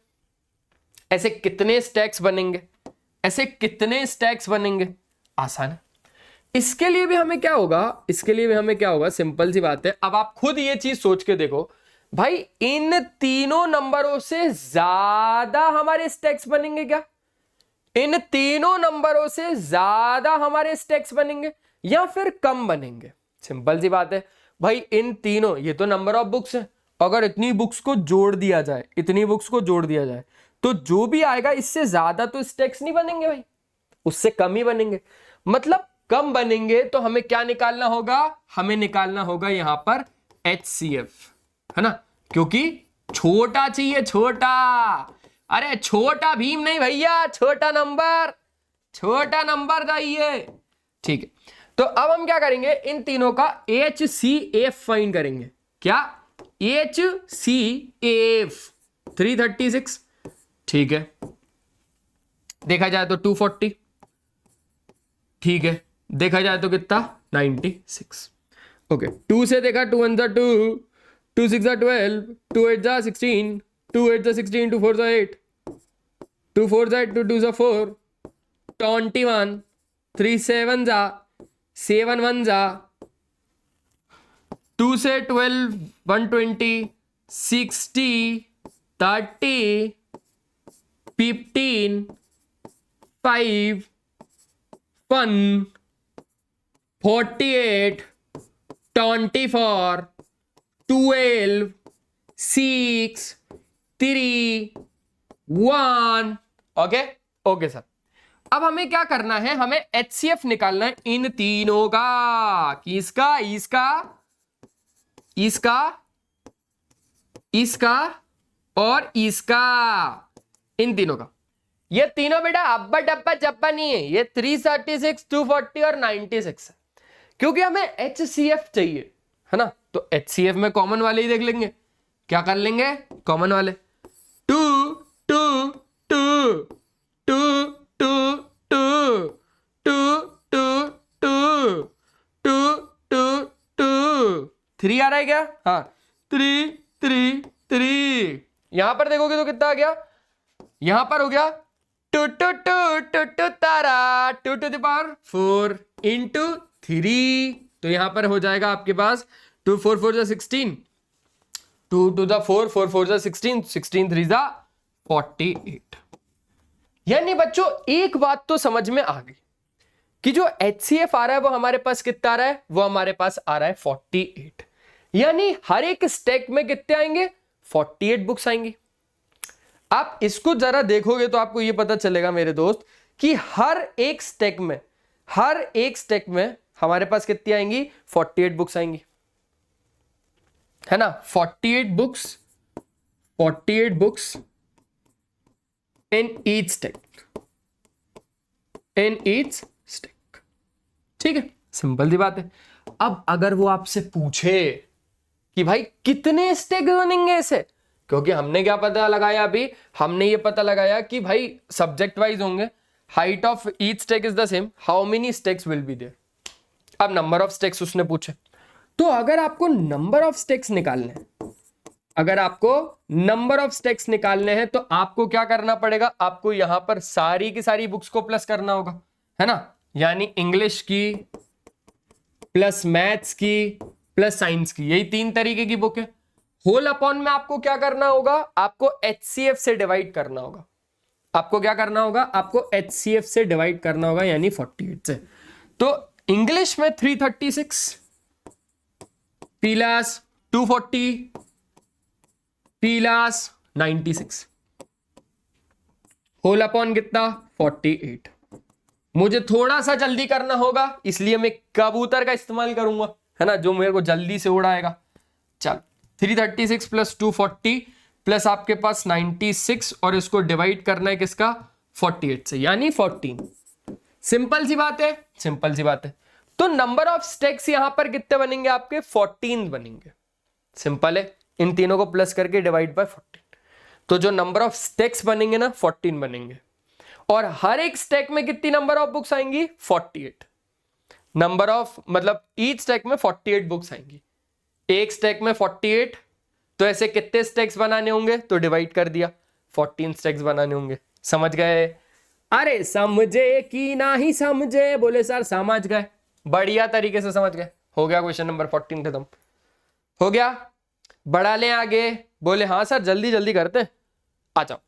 ऐसे कितने स्टैक्स बनेंगे, ऐसे कितने स्टैक्स बनेंगे, आसान है। इसके लिए भी हमें क्या होगा, इसके लिए भी हमें क्या होगा, सिंपल सी बात है। अब आप खुद ये चीज सोच के देखो भाई, इन तीनों नंबरों से ज्यादा हमारे स्टैक्स बनेंगे क्या, इन तीनों नंबरों से ज्यादा हमारे स्टैक्स बनेंगे या फिर कम बनेंगे। सिंपल सी बात है भाई, इन तीनों, ये तो नंबर ऑफ बुक्स है, अगर इतनी बुक्स को जोड़ दिया जाए, इतनी बुक्स को जोड़ दिया जाए, तो जो भी आएगा इससे ज्यादा तो स्टैक्स नहीं बनेंगे भाई, उससे कम ही बनेंगे, मतलब कम बनेंगे तो हमें क्या निकालना होगा, हमें निकालना होगा यहां पर HCF, है ना, क्योंकि छोटा चाहिए, छोटा, अरे छोटा भीम नहीं भैया, छोटा नंबर, छोटा नंबर चाहिए। ठीक है, तो अब हम क्या करेंगे, इन तीनों का HCF फाइंड करेंगे। क्या, HCF 336, ठीक है, देखा जाए तो 240, ठीक है, देखा जाए तो कितना 96। ओके, 2 से देखा, 2 1 2, 2 6 12, 2 8 16, 2 8 16, 2 4 8, 2 4 2 2 4, 21, 3 7 7 1 2 से 12 120, 60, 30, 15, 5, 1, 48, 24, 12, 6, 3, 1। ओके ओके सर, अब हमें क्या करना है, हमें HCF निकालना है इन तीनों का, किसका, इसका, इसका, इसका और इसका, इन तीनों का। ये तीनों बेटा अब्बा डब्बा जब्बा नहीं है, ये 336, 240 और 96 है, क्योंकि हमें HCF चाहिए, है ना, तो HCF में कॉमन वाले ही देख लेंगे, क्या कर लेंगे, कॉमन वाले, 2 2 2 2 2 2 2 2 2 2 2 2 3 आ रहा है क्या, हाँ 3 3 3, यहां पर देखोगे तो कितना आ गया, यहां पर हो गया 2 2 2 2 2 तारा 2 to the power 4 into 3, तो यहां पर हो जाएगा आपके पास 2 4 4 16, 2 to the 4 4 4 16, 16 3 48। यानी बच्चों एक बात तो समझ में आ गई कि जो HCF आ रहा है वो हमारे पास कितना आ रहा है, वो हमारे पास आ रहा है 48, यानी हर एक स्टैक में कितने आएंगे, 48 बुक्स आएंगी। आप इसको जरा देखोगे तो आपको यह पता चलेगा मेरे दोस्त कि हर एक स्टैक में, हर एक स्टैक में हमारे पास कितनी आएंगी, 48 बुक्स आएंगी, है ना, 48 books, 48 books in each stack, in each stack, ठीक है, सिंपल सी बात है। अब अगर वो आपसे पूछे कि भाई कितने स्टैक बनेंगे ऐसे, क्योंकि हमने क्या पता लगाया, अभी हमने ये पता लगाया कि भाई सब्जेक्ट वाइज होंगे, height of each stack is the same, how many stacks will be there. अब नंबर ऑफ स्टैक्स उसने पूछे, तो अगर आपको नंबर ऑफ स्टैक्स निकालने हैं, अगर आपको नंबर ऑफ स्टैक्स निकालने हैं तो आपको क्या करना पड़ेगा, आपको यहां पर सारी की सारी बुक्स को प्लस करना होगा, है ना, यानी इंग्लिश की प्लस मैथ्स की प्लस साइंस की, यही 3 तरीके की बुक है। होल अपॉन में आपको क्या करना होगा, आपको HCF से डिवाइड करना होगा, आपको क्या करना होगा, आपको HCF से डिवाइड करना होगा, यानी 48 से। तो इंग्लिश में 336 प्लस 240 प्लस 96, होल अपॉन कितना, 48। मुझे थोड़ा सा जल्दी करना होगा इसलिए मैं कबूतर का इस्तेमाल करूंगा, है ना, जो मेरे को जल्दी से उड़ाएगा। चल 336 प्लस 240 प्लस आपके पास 96 और इसको डिवाइड करना है किसका, 48 से, यानी 14। सिंपल सी बात है, सिंपल सी बात है। तो नंबर ऑफ स्टैक्स यहां पर कितने बनेंगे आपके, 14 बनेंगे, सिंपल है, इन तीनों को प्लस करके डिवाइड बाय 14, तो जो नंबर ऑफ स्टैक्स बनेंगे ना 14 बनेंगे, और हर एक स्टैक में कितनी नंबर ऑफ बुक्स आएंगी, 48 नंबर ऑफ, मतलब ईच स्टैक में 48 बुक्स आएंगी, एक स्टैक में 48, तो ऐसे कितने स्टैक्स बनाने होंगे, तो डिवाइड कर दिया, 14 स्टैक्स बनाने होंगे। समझ गए, अरे समझे कि नहीं समझे, बोले सर समझ गए, बढ़िया तरीके से समझ गए, हो गया क्वेश्चन नंबर 14 खत्म हो गया। बढ़ा लें आगे, बोले हाँ सर जल्दी जल्दी करते, आ जाओ।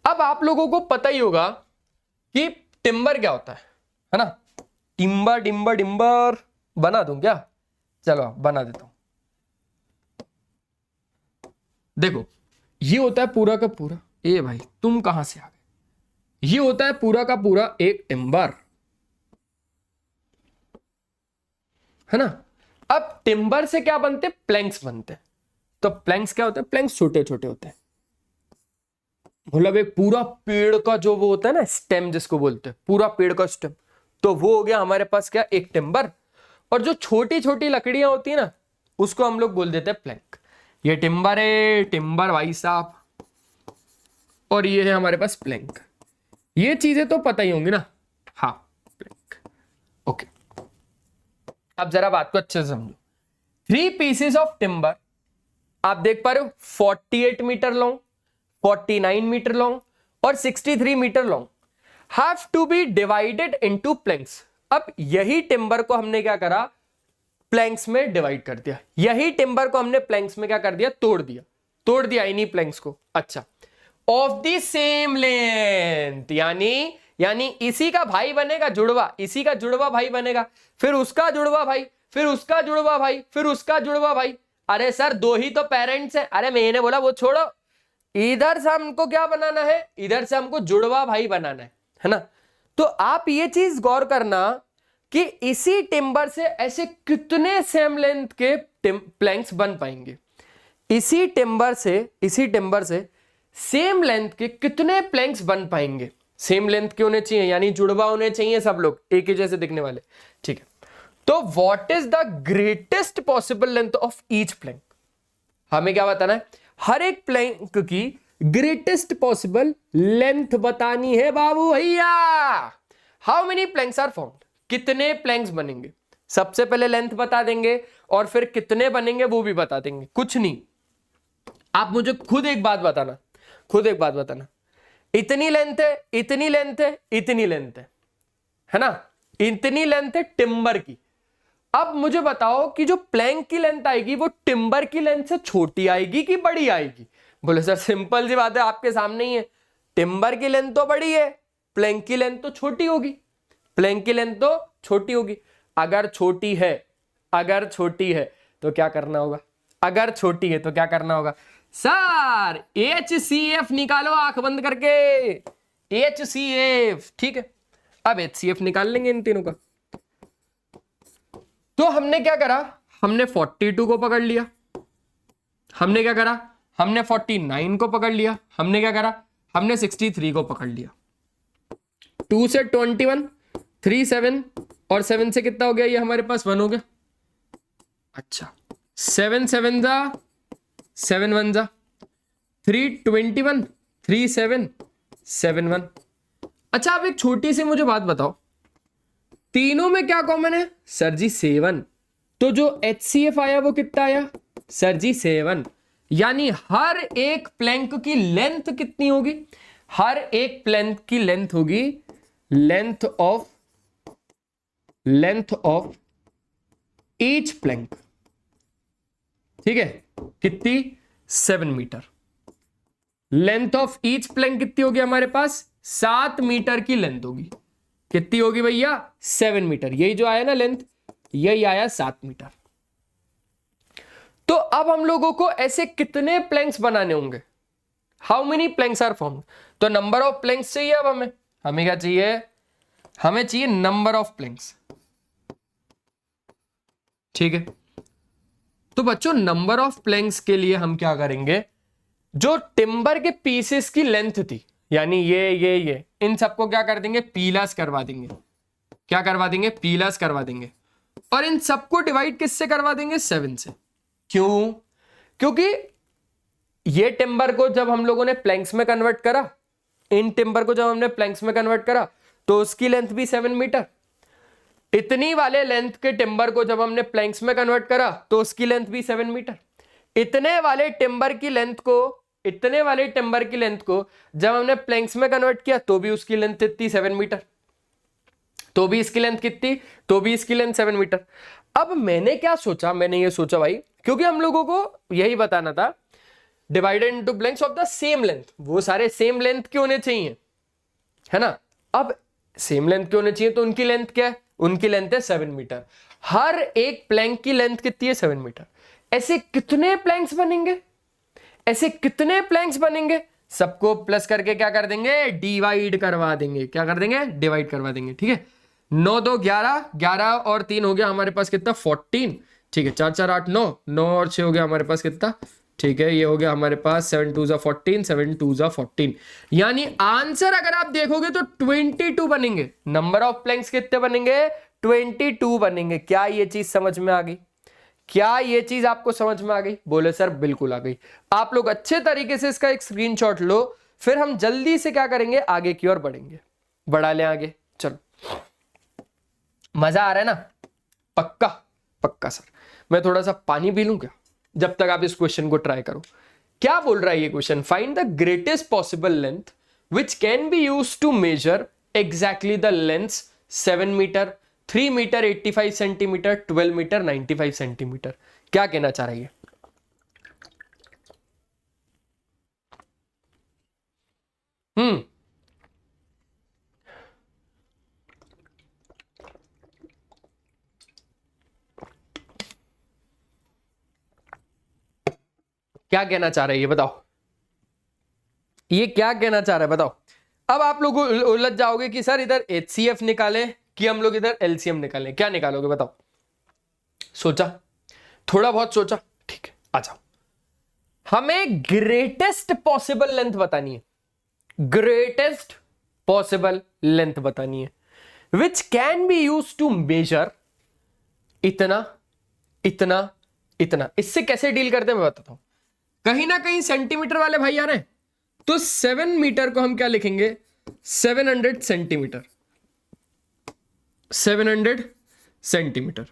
अब आप लोगों को पता ही होगा कि टिम्बर क्या होता है ना, टिम्बर टिम्बर टिम्बर बना दूं क्या, चलो बना देता हूं। देखो ये होता है पूरा का पूरा, ए भाई तुम कहां से आ गए, ये होता है पूरा का पूरा एक टिम्बर, है ना। अब टिम्बर से क्या बनते, प्लैंक्स बनते हैं। तो प्लैंक्स क्या होते हैं, प्लैंक्स छोटे छोटे होते हैं, मतलब एक पूरा पेड़ का जो वो होता है ना स्टेम जिसको बोलते हैं, पूरा पेड़ का स्टेम, तो वो हो गया हमारे पास क्या, एक टिम्बर। और जो छोटी छोटी लकड़ियां होती है ना उसको हम लोग बोल देते हैं प्लैंक। ये टिम्बर है, टिम्बर भाई साहब, और ये है हमारे पास प्लैंक। ये चीजें तो पता ही होंगी ना, हाँ प्लैंक। ओके, अब जरा बात को अच्छे से समझो। 3 पीसेस ऑफ टिम्बर, आप देख पा रहे हो 48 मीटर लॉन्ग, 49 मीटर लॉन्ग और 63 metre long, have to be divided into planks. अब यही टिम्बर को हमने क्या करा, प्लैंक्स में डिवाइड कर दिया। यही टिम्बर को हमने प्लैंक्स में क्या कर दिया, तोड़ दिया इन्हीं प्लैंक्स को। अच्छा, ऑफ द सेम लेंथ, यानी इसी का भाई बनेगा जुड़वा, इसी का जुड़वा भाई बनेगा, फिर उसका जुड़वा भाई, फिर उसका जुड़वा भाई, फिर उसका जुड़वा भाई। अरे सर दो ही तो पेरेंट्स हैं। अरे मैंने बोला वो छोड़ो, इधर से हमको क्या बनाना है, इधर से हमको जुड़वा भाई बनाना है ना। तो आप ये चीज गौर करना कि इसी टिम्बर से ऐसे कितने सेम लेंथ के प्लैंक्स बन पाएंगे। इसी टिम्बर से सेम लेंथ के कितने प्लैंक्स बन पाएंगे। सेम लेंथ के होने चाहिए, यानी जुड़वा होने चाहिए सब लोग एक ही जैसे दिखने वाले, ठीक है। तो what is the greatest possible length of each plank, हमें क्या बताना है, हर एक प्लैंक की ग्रेटेस्ट पॉसिबल लेंथ बतानी है बाबू भैया। How many planks are formed, कितने प्लैंक्स बनेंगे, सबसे पहले लेंथ बता देंगे और फिर कितने बनेंगे वो भी बता देंगे। कुछ नहीं, आप मुझे खुद एक बात बताना, इतनी लेंथ है, इतनी लेंथ है, इतनी लेंथ है ना, इतनी लेंथ है टिम्बर की। अब मुझे बताओ कि जो प्लैंक की लेंथ आएगी वो टिम्बर की लेंथ से छोटी आएगी कि बड़ी आएगी। बोले सर सिंपल सी बात है, आपके सामने ही है, टिम्बर की लेंथ तो बड़ी है, प्लैंक की लेंथ तो छोटी होगी, प्लैंक की लेंथ तो छोटी होगी। अगर छोटी है तो क्या करना होगा, अगर छोटी है तो क्या करना होगा, सर HCF निकालो आंख बंद करके, HCF, ठीक है। अब HCF निकाल लेंगे इन तीनों का। तो हमने क्या करा, हमने 42 को पकड़ लिया, हमने क्या करा, हमने 49 को पकड़ लिया, हमने क्या करा, हमने 63 को पकड़ लिया। 2 से 21, 3 7 और 7 से कितना हो गया, ये हमारे पास 1 हो गया। अच्छा 7 7 जा 7 1 जा 3 21, 3 7 7 1। अच्छा आप एक छोटी सी मुझे बात बताओ, तीनों में क्या कॉमन है, सर जी 7। तो जो HCF आया वो कितना आया, सर जी 7। यानी हर एक प्लैंक की लेंथ कितनी होगी, हर एक प्लैंक की लेंथ होगी लेंथ ऑफ ईच प्लैंक, ठीक है, कितनी, 7 metre. Length of each plank कितनी होगी हमारे पास, 7 मीटर की लेंथ होगी। कितनी होगी भैया, 7 मीटर। यही जो आया ना लेंथ, यही आया 7 मीटर। तो अब हम लोगों को ऐसे कितने प्लैंक्स बनाने होंगे, how many planks are formed. तो नंबर ऑफ प्लैंक्स चाहिए। अब हमें क्या चाहिए, हमें चाहिए नंबर ऑफ प्लैंक्स, ठीक है। तो बच्चों नंबर ऑफ प्लैंक्स के लिए हम क्या करेंगे, जो टिम्बर के पीसेस की लेंथ थी, यानी ये इन सबको क्या कर देंगे, पीलास करवा देंगे। क्या करवा देंगे, पीलास करवा देंगे। और इन सबको डिवाइड किससे करवा देंगे, 7 से। क्यों, क्योंकि ये टिम्बर को जब हम लोगों ने प्लैंक्स में कन्वर्ट करा, इन टिम्बर को जब हमने प्लैंक्स में कन्वर्ट करा तो उसकी लेंथ भी 7 मीटर। इतनी वाले लेंथ के टिम्बर को जब हमने प्लैंक्स में कन्वर्ट करा तो उसकी लेंथ भी 7 मीटर। इतने वाले टिम्बर की लेंथ को जब हमने प्लैंक्स में कन्वर्ट किया तो भी उसकी लेंथ कितनी, 7 मीटर। तो भी इसकी लेंथ कितनी, तो भी इसकी लेंथ 7 मीटर। अब मैंने क्या सोचा, मैंने ये सोचा भाई, क्योंकि हम लोगों को यही बताना था, divided into planks of the same length, वो सारे सेम लेंथ के होने चाहिए, है ना। अब सेम लेंथ के होने चाहिए तो उनकी लेंथ क्या है, उनकी लेंथ है 7 मीटर। हर एक प्लैंक की लेंथ कितनी है, 7 मीटर। ऐसे कितने प्लैंक्स बनेंगे, ऐसे कितने प्लैंक्स बनेंगे, सबको प्लस करके क्या कर देंगे, डिवाइड करवा देंगे। क्या कर देंगे, डिवाइड करवा देंगे। ठीक है, 9 2 11, 11 और 3 हो गया हमारे पास कितना, 14। ठीक है, 4 4 8 9, 9 और 6 हो गया हमारे पास कितना, ठीक है, ये हो गया हमारे पास 7 2 14, 7 2 14। यानी आंसर अगर आप देखोगे तो 22 बनेंगे। नंबर ऑफ प्लैंक्स कितने बनेंगे, 22 बनेंगे। क्या ये चीज समझ में आ गई? क्या ये चीज आपको समझ में आ गई? बोले सर बिल्कुल आ गई। आप लोग अच्छे तरीके से इसका एक स्क्रीनशॉट लो, फिर हम जल्दी से क्या करेंगे, आगे की ओर बढ़ेंगे। बढ़ा लें आगे, चलो। मजा आ रहा है ना? पक्का पक्का सर। मैं थोड़ा सा पानी पी लूं क्या, जब तक आप इस क्वेश्चन को ट्राई करो। क्या बोल रहा है ये question, find the greatest possible length which can be use to measure exactly the length 7 metre, 3 metre 85 centimetre, 12 metre 95 centimetre. क्या कहना चाह रही है? क्या कहना चाह रहा है ये बताओ, ये क्या कहना चाह रहा है बताओ। अब आप लोग उलझ जाओगे कि सर इधर HCF निकालें कि हम लोग इधर LCM निकालें। क्या निकालोगे बताओ? सोचा, थोड़ा बहुत सोचा, ठीक है, आ जाओ। हमें ग्रेटेस्ट पॉसिबल लेंथ बतानी है, ग्रेटेस्ट पॉसिबल लेंथ बतानी है which can be use to measure इतना इतना इतना। इससे कैसे डील करते हैं मैं बताता हूं। कहीं ना कहीं सेंटीमीटर वाले भाई आ रहे हैं, तो 7 मीटर को हम क्या लिखेंगे, 700 सेंटीमीटर, 700 सेंटीमीटर।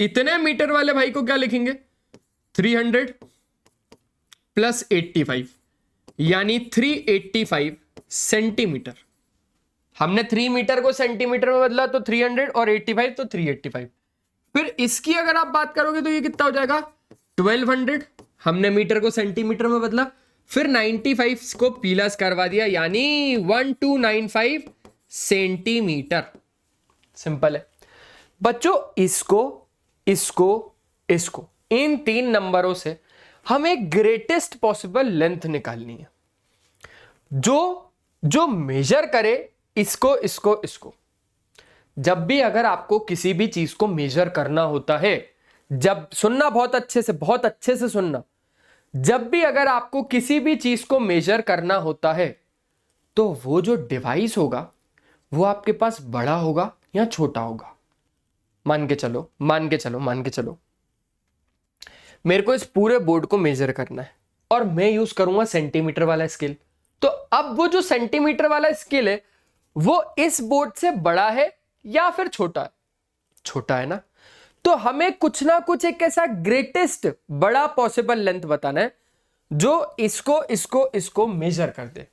इतने मीटर वाले भाई को क्या लिखेंगे, 300 प्लस 85, यानी 385 सेंटीमीटर। हमने 3 मीटर को सेंटीमीटर में बदला तो 300 और 85 तो 385। फिर इसकी अगर आप बात करोगे तो ये कितना हो जाएगा, 1200। हमने मीटर को सेंटीमीटर में बदला, फिर 95 को प्लस करवा दिया, यानी 1295 सेंटीमीटर। सिंपल है बच्चों। इसको इसको इसको इन 3 नंबरों से हमें ग्रेटेस्ट पॉसिबल लेंथ निकालनी है, जो मेजर करे इसको इसको इसको। जब भी अगर आपको किसी भी चीज को मेजर करना होता है, जब सुनना बहुत अच्छे से सुनना, जब भी अगर आपको किसी भी चीज को मेजर करना होता है तो वो जो डिवाइस होगा वो आपके पास बड़ा होगा या छोटा होगा। मान के चलो मेरे को इस पूरे बोर्ड को मेजर करना है और मैं यूज करूंगा सेंटीमीटर वाला स्केल। तो अब वो जो सेंटीमीटर वाला स्केल है वो इस बोर्ड से बड़ा है या फिर छोटा है? छोटा है ना। तो हमें कुछ ना कुछ एक ऐसा ग्रेटेस्ट बड़ा पॉसिबल लेंथ बताना है जो इसको इसको इसको मेजर कर दे,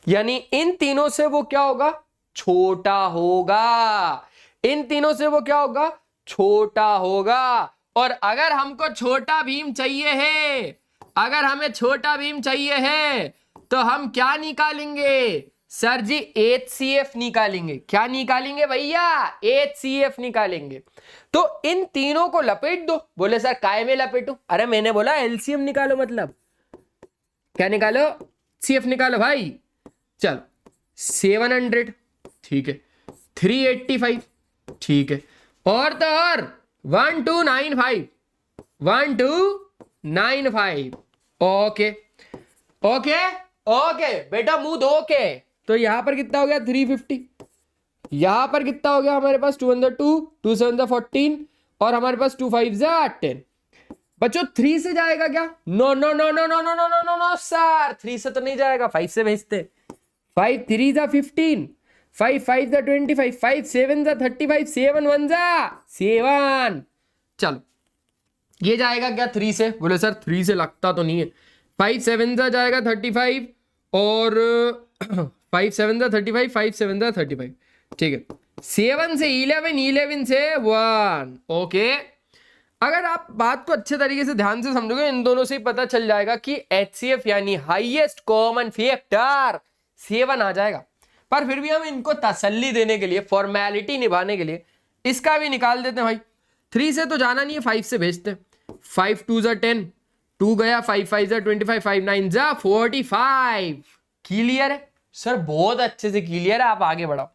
यानी इन तीनों से वो क्या होगा, छोटा होगा। इन तीनों से वो क्या होगा, छोटा होगा। और अगर हमको छोटा भीम चाहिए है, अगर हमें छोटा भीम चाहिए है तो हम क्या निकालेंगे सर जी, HCF निकालेंगे। क्या निकालेंगे भैया, HCF निकालेंगे। तो इन तीनों को लपेट दो। बोले सर काय में लपेटू? अरे मैंने बोला LCM निकालो, मतलब क्या निकालो, CF निकालो भाई। चलो 700, ठीक है, 385, ठीक है, और तो और 1295, 1295। ओके ओके ओके बेटा मुंह धो के। तो यहां पर कितना हो गया, 350। यहां पर कितना हो गया हमारे पास, 2 2 2 7 14, और हमारे पास 2 5 10। बच्चों 3 से जाएगा क्या? No no no no no no no no no no sir, 3 से तो नहीं जाएगा, 5 से भेजते। 5 3 जा 15, 5 5 जा 25, 5 7 जा 35, 7 1 जा 7। चलो ये जाएगा क्या 3 से? बोले सर 3 से लगता तो नहीं है। 5 7 जा जाएगा 35, और 5 7 जा 35, 5 7 जा 35, ठीक है। 7 से 11, 11 से 1। ओके, अगर आप बात को अच्छे तरीके से ध्यान से समझोगे, इन दोनों से ही पता चल जाएगा कि HCF यानी हाईएस्ट कॉमन फैक्टर 7 आ जाएगा। पर फिर भी हम इनको तसल्ली देने के लिए, फॉर्मेलिटी निभाने के लिए इसका भी निकाल देते हैं भाई। 3 से तो जाना नहीं है, 5 से भेजते हैं। 5 2 जा 10, 2 गया, 5 5 जा 25, 5 9 जा 45। क्लियर है सर? बहुत अच्छे से क्लियर है, आप आगे बढ़ाओ।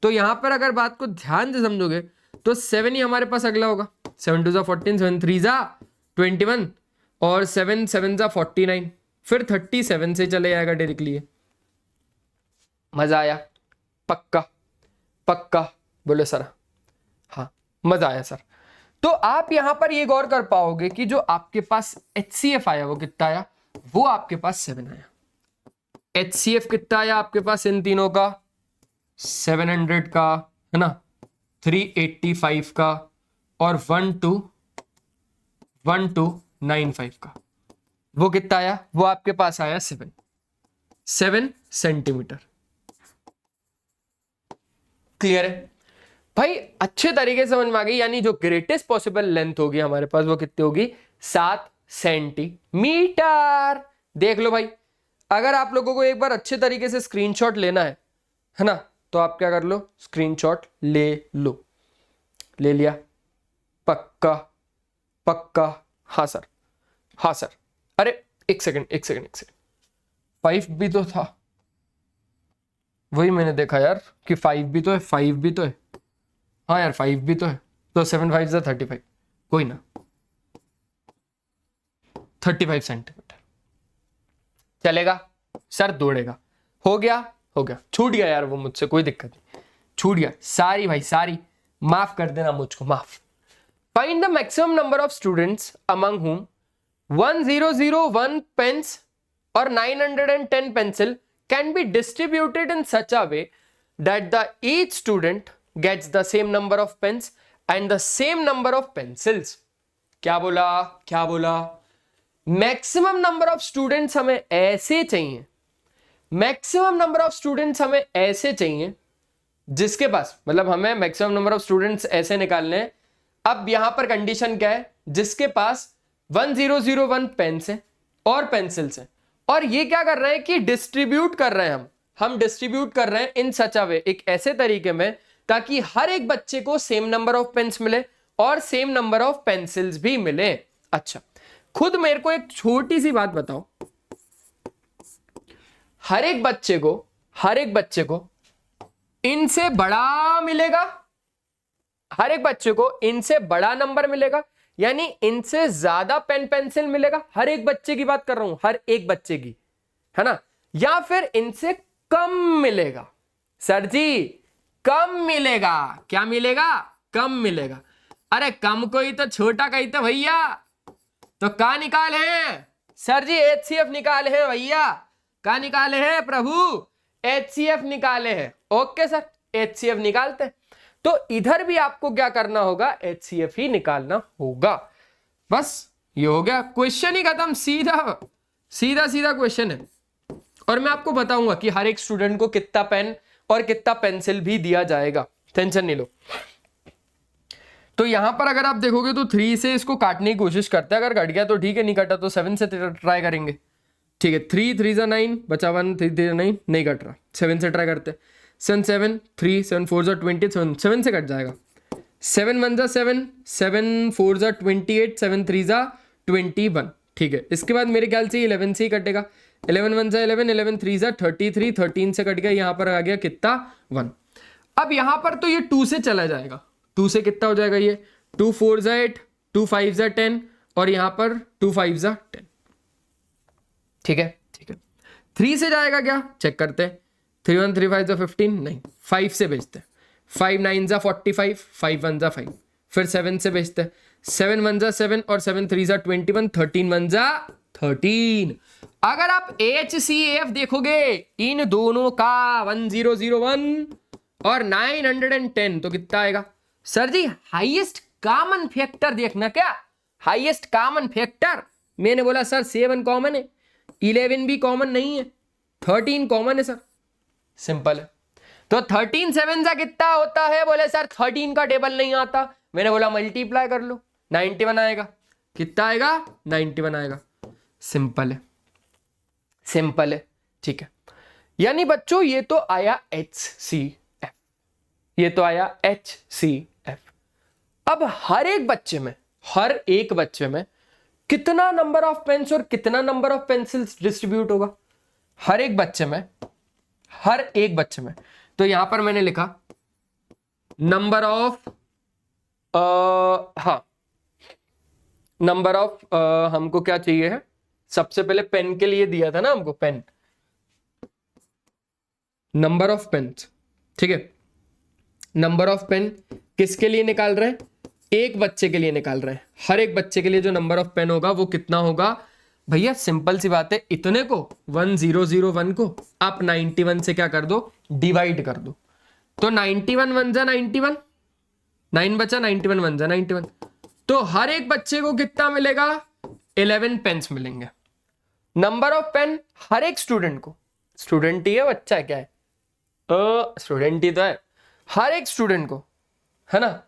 तो यहां पर अगर बात को ध्यान से समझोगे तो 7 ही हमारे पास अगला होगा। 7 2 जा 14, 7 3 जा 21 और 7 7 जा 49, फिर 37 से चले जाएगा डायरेक्टली। मजा आया? पक्का पक्का बोले सर? हाँ मजा आया सर। तो आप यहां पर ये गौर कर पाओगे कि जो आपके पास HCF आया वो कितना आया? वो आपके पास 7 आया। HCF कितना आया आपके पास इन तीनों का? 700 का है ना, 385 का और 1295 का। वो कितना आया? वो आपके पास आया 7 सेंटीमीटर। क्लियर है भाई? अच्छे तरीके से समझ में आ गई। यानी जो ग्रेटेस्ट पॉसिबल लेंथ होगी हमारे पास वो कितनी होगी? 7 सेंटीमीटर। देख लो भाई, अगर आप लोगों को एक बार अच्छे तरीके से स्क्रीनशॉट लेना है ना, तो आप क्या कर लो, स्क्रीनशॉट ले लो। ले लिया? पक्का पक्का? हाँ सर, हाँ सर। अरे एक सेकंड 5 भी तो था, वही मैंने देखा यार कि 5 भी तो है, 5 भी तो है। हाँ यार 5 भी तो है, तो 7 5 जा 35, कोई ना 35 सेंटीमीटर चलेगा सर? दौड़ेगा? हो गया, हो गया। छूट गया यार वो मुझसे, कोई दिक्कत नहीं, छूट गया। सारी भाई सारी, माफ कर देना मुझको, माफ। Find the maximum number of students among हुम 1001 पेन्स और 910 pencil can be distributed in such a way that the each student gets the same number of pens and the same number of pencils. क्या बोला? क्या बोला? Maximum number of students हमें ऐसे चाहिए, maximum number of students हमें ऐसे चाहिए जिसके पास, मतलब हमें मैक्सिमम नंबर ऑफ स्टूडेंट्स ऐसे निकालने हैं। अब यहां पर कंडीशन क्या है? जिसके पास 1001 पेन्स हैं और पेंसिल्स हैं, और ये क्या कर रहे हैं कि डिस्ट्रीब्यूट कर रहे हैं, हम डिस्ट्रीब्यूट कर रहे हैं इन सच अ वे, एक ऐसे तरीके में ताकि हर एक बच्चे को सेम नंबर ऑफ पेन्स मिले और सेम नंबर ऑफ पेंसिल्स भी मिले। अच्छा, खुद मेरे को एक छोटी सी बात बताओ, हर एक बच्चे को इनसे बड़ा मिलेगा, हर एक बच्चे को इनसे बड़ा नंबर मिलेगा, यानी इनसे ज्यादा पेन पेंसिल मिलेगा। हर एक बच्चे की बात कर रहा हूं, हर एक बच्चे की, है ना? या फिर इनसे कम मिलेगा? सर जी कम मिलेगा। क्या मिलेगा? कम मिलेगा। अरे कम को ही तो छोटा कही तो भैया, तो का निकाले हैं? सर जी HCF निकाले हैं भैया। का निकाले हैं प्रभु? HCF निकाले हैं। ओके सर, HCF निकालते हैं। तो इधर भी आपको क्या करना होगा? HCF ही निकालना होगा। बस ये हो गया, क्वेश्चन ही खत्म। सीधा सीधा सीधा क्वेश्चन है। और मैं आपको बताऊंगा कि हर एक स्टूडेंट को कितना पेन और कितना पेंसिल भी दिया जाएगा, टेंशन नहीं लो। तो यहां पर अगर आप देखोगे तो 3 से इसको काटने की कोशिश करते हैं, अगर कट गया तो ठीक है, नहीं कटा तो 7 से ट्राई करेंगे। ठीक है, 3 3 जा 9, बचा 1, 3 3 9, नहीं कट रहा, 7 से ट्राई करते हैं। 7 7 3 7 4 जा 20, 7 से कट जाएगा। 7 1 जा 7, 7 4 जा 28, 7 3 जा 21। ठीक है, इसके बाद मेरे ख्याल से 11 से ही कटेगा। 11 1 जा 11, 11 3 जा 33, 13 से कट गया, यहां पर आ गया कितना? 1। अब यहां पर तो ये 2 से चला जाएगा, 2 से कितना हो जाएगा? ये 2 4 जा 8, 2 5 जा 10 और यहां पर 2 5 जा 10। ठीक है, ठीक है। 3 से जाएगा क्या? चेक करते हैं। 3 1 3 5 जा 15, नहीं 5 से भेजते हैं। 5 9 जा 45, 5 1 जा 5, फिर 7 से भेजते हैं। 7 1 जा 7 और 7 3 जा 21, 13 1 जा 13। अगर आप HCF देखोगे इन दोनों का 1001 और 910, तो कितना आएगा? सर जी हाईएस्ट कॉमन फैक्टर देखना। क्या हाईएस्ट कॉमन फैक्टर? मैंने बोला सर 7 कॉमन है, 11 भी कॉमन नहीं है, 13 कॉमन है सर। सिंपल है। तो 13 7 जा कितना होता है? बोले सर 13 का टेबल नहीं आता। मैंने बोला मल्टीप्लाई कर लो, 91 आएगा। कितना आएगा? 91 आएगा। सिंपल है, सिंपल है। ठीक है, यानी बच्चों ये तो आया HCF, ये तो आया HCF। अब हर एक बच्चे में कितना नंबर ऑफ पेन्स और कितना नंबर ऑफ पेंसिल्स डिस्ट्रीब्यूट होगा हर एक बच्चे में, हर एक बच्चे में। तो यहां पर मैंने लिखा नंबर ऑफ हाँ नंबर ऑफ हमको क्या चाहिए है, सबसे पहले पेन के लिए दिया था ना हमको, पेन, नंबर ऑफ पेन, ठीक है। नंबर ऑफ पेन किसके लिए निकाल रहे हैं, एक बच्चे के लिए निकाल रहे हैं। हर एक बच्चे के लिए जो नंबर ऑफ पेन होगा वो कितना होगा भैया, सिंपल सी बात है, इतने को 1001 को आप 91 से क्या कर दो, डिवाइड कर दो। तो 91 वन जा 91, 9 बचा, 91 वन जा 91, तो हर एक बच्चे को कितना मिलेगा, 11 पेन्स मिलेंगे। नंबर ऑफ पेन हर एक स्टूडेंट को, स्टूडेंट ही है बच्चा है क्या है, स्टूडेंट ही तो है, हर एक स्टूडेंट को, है ना।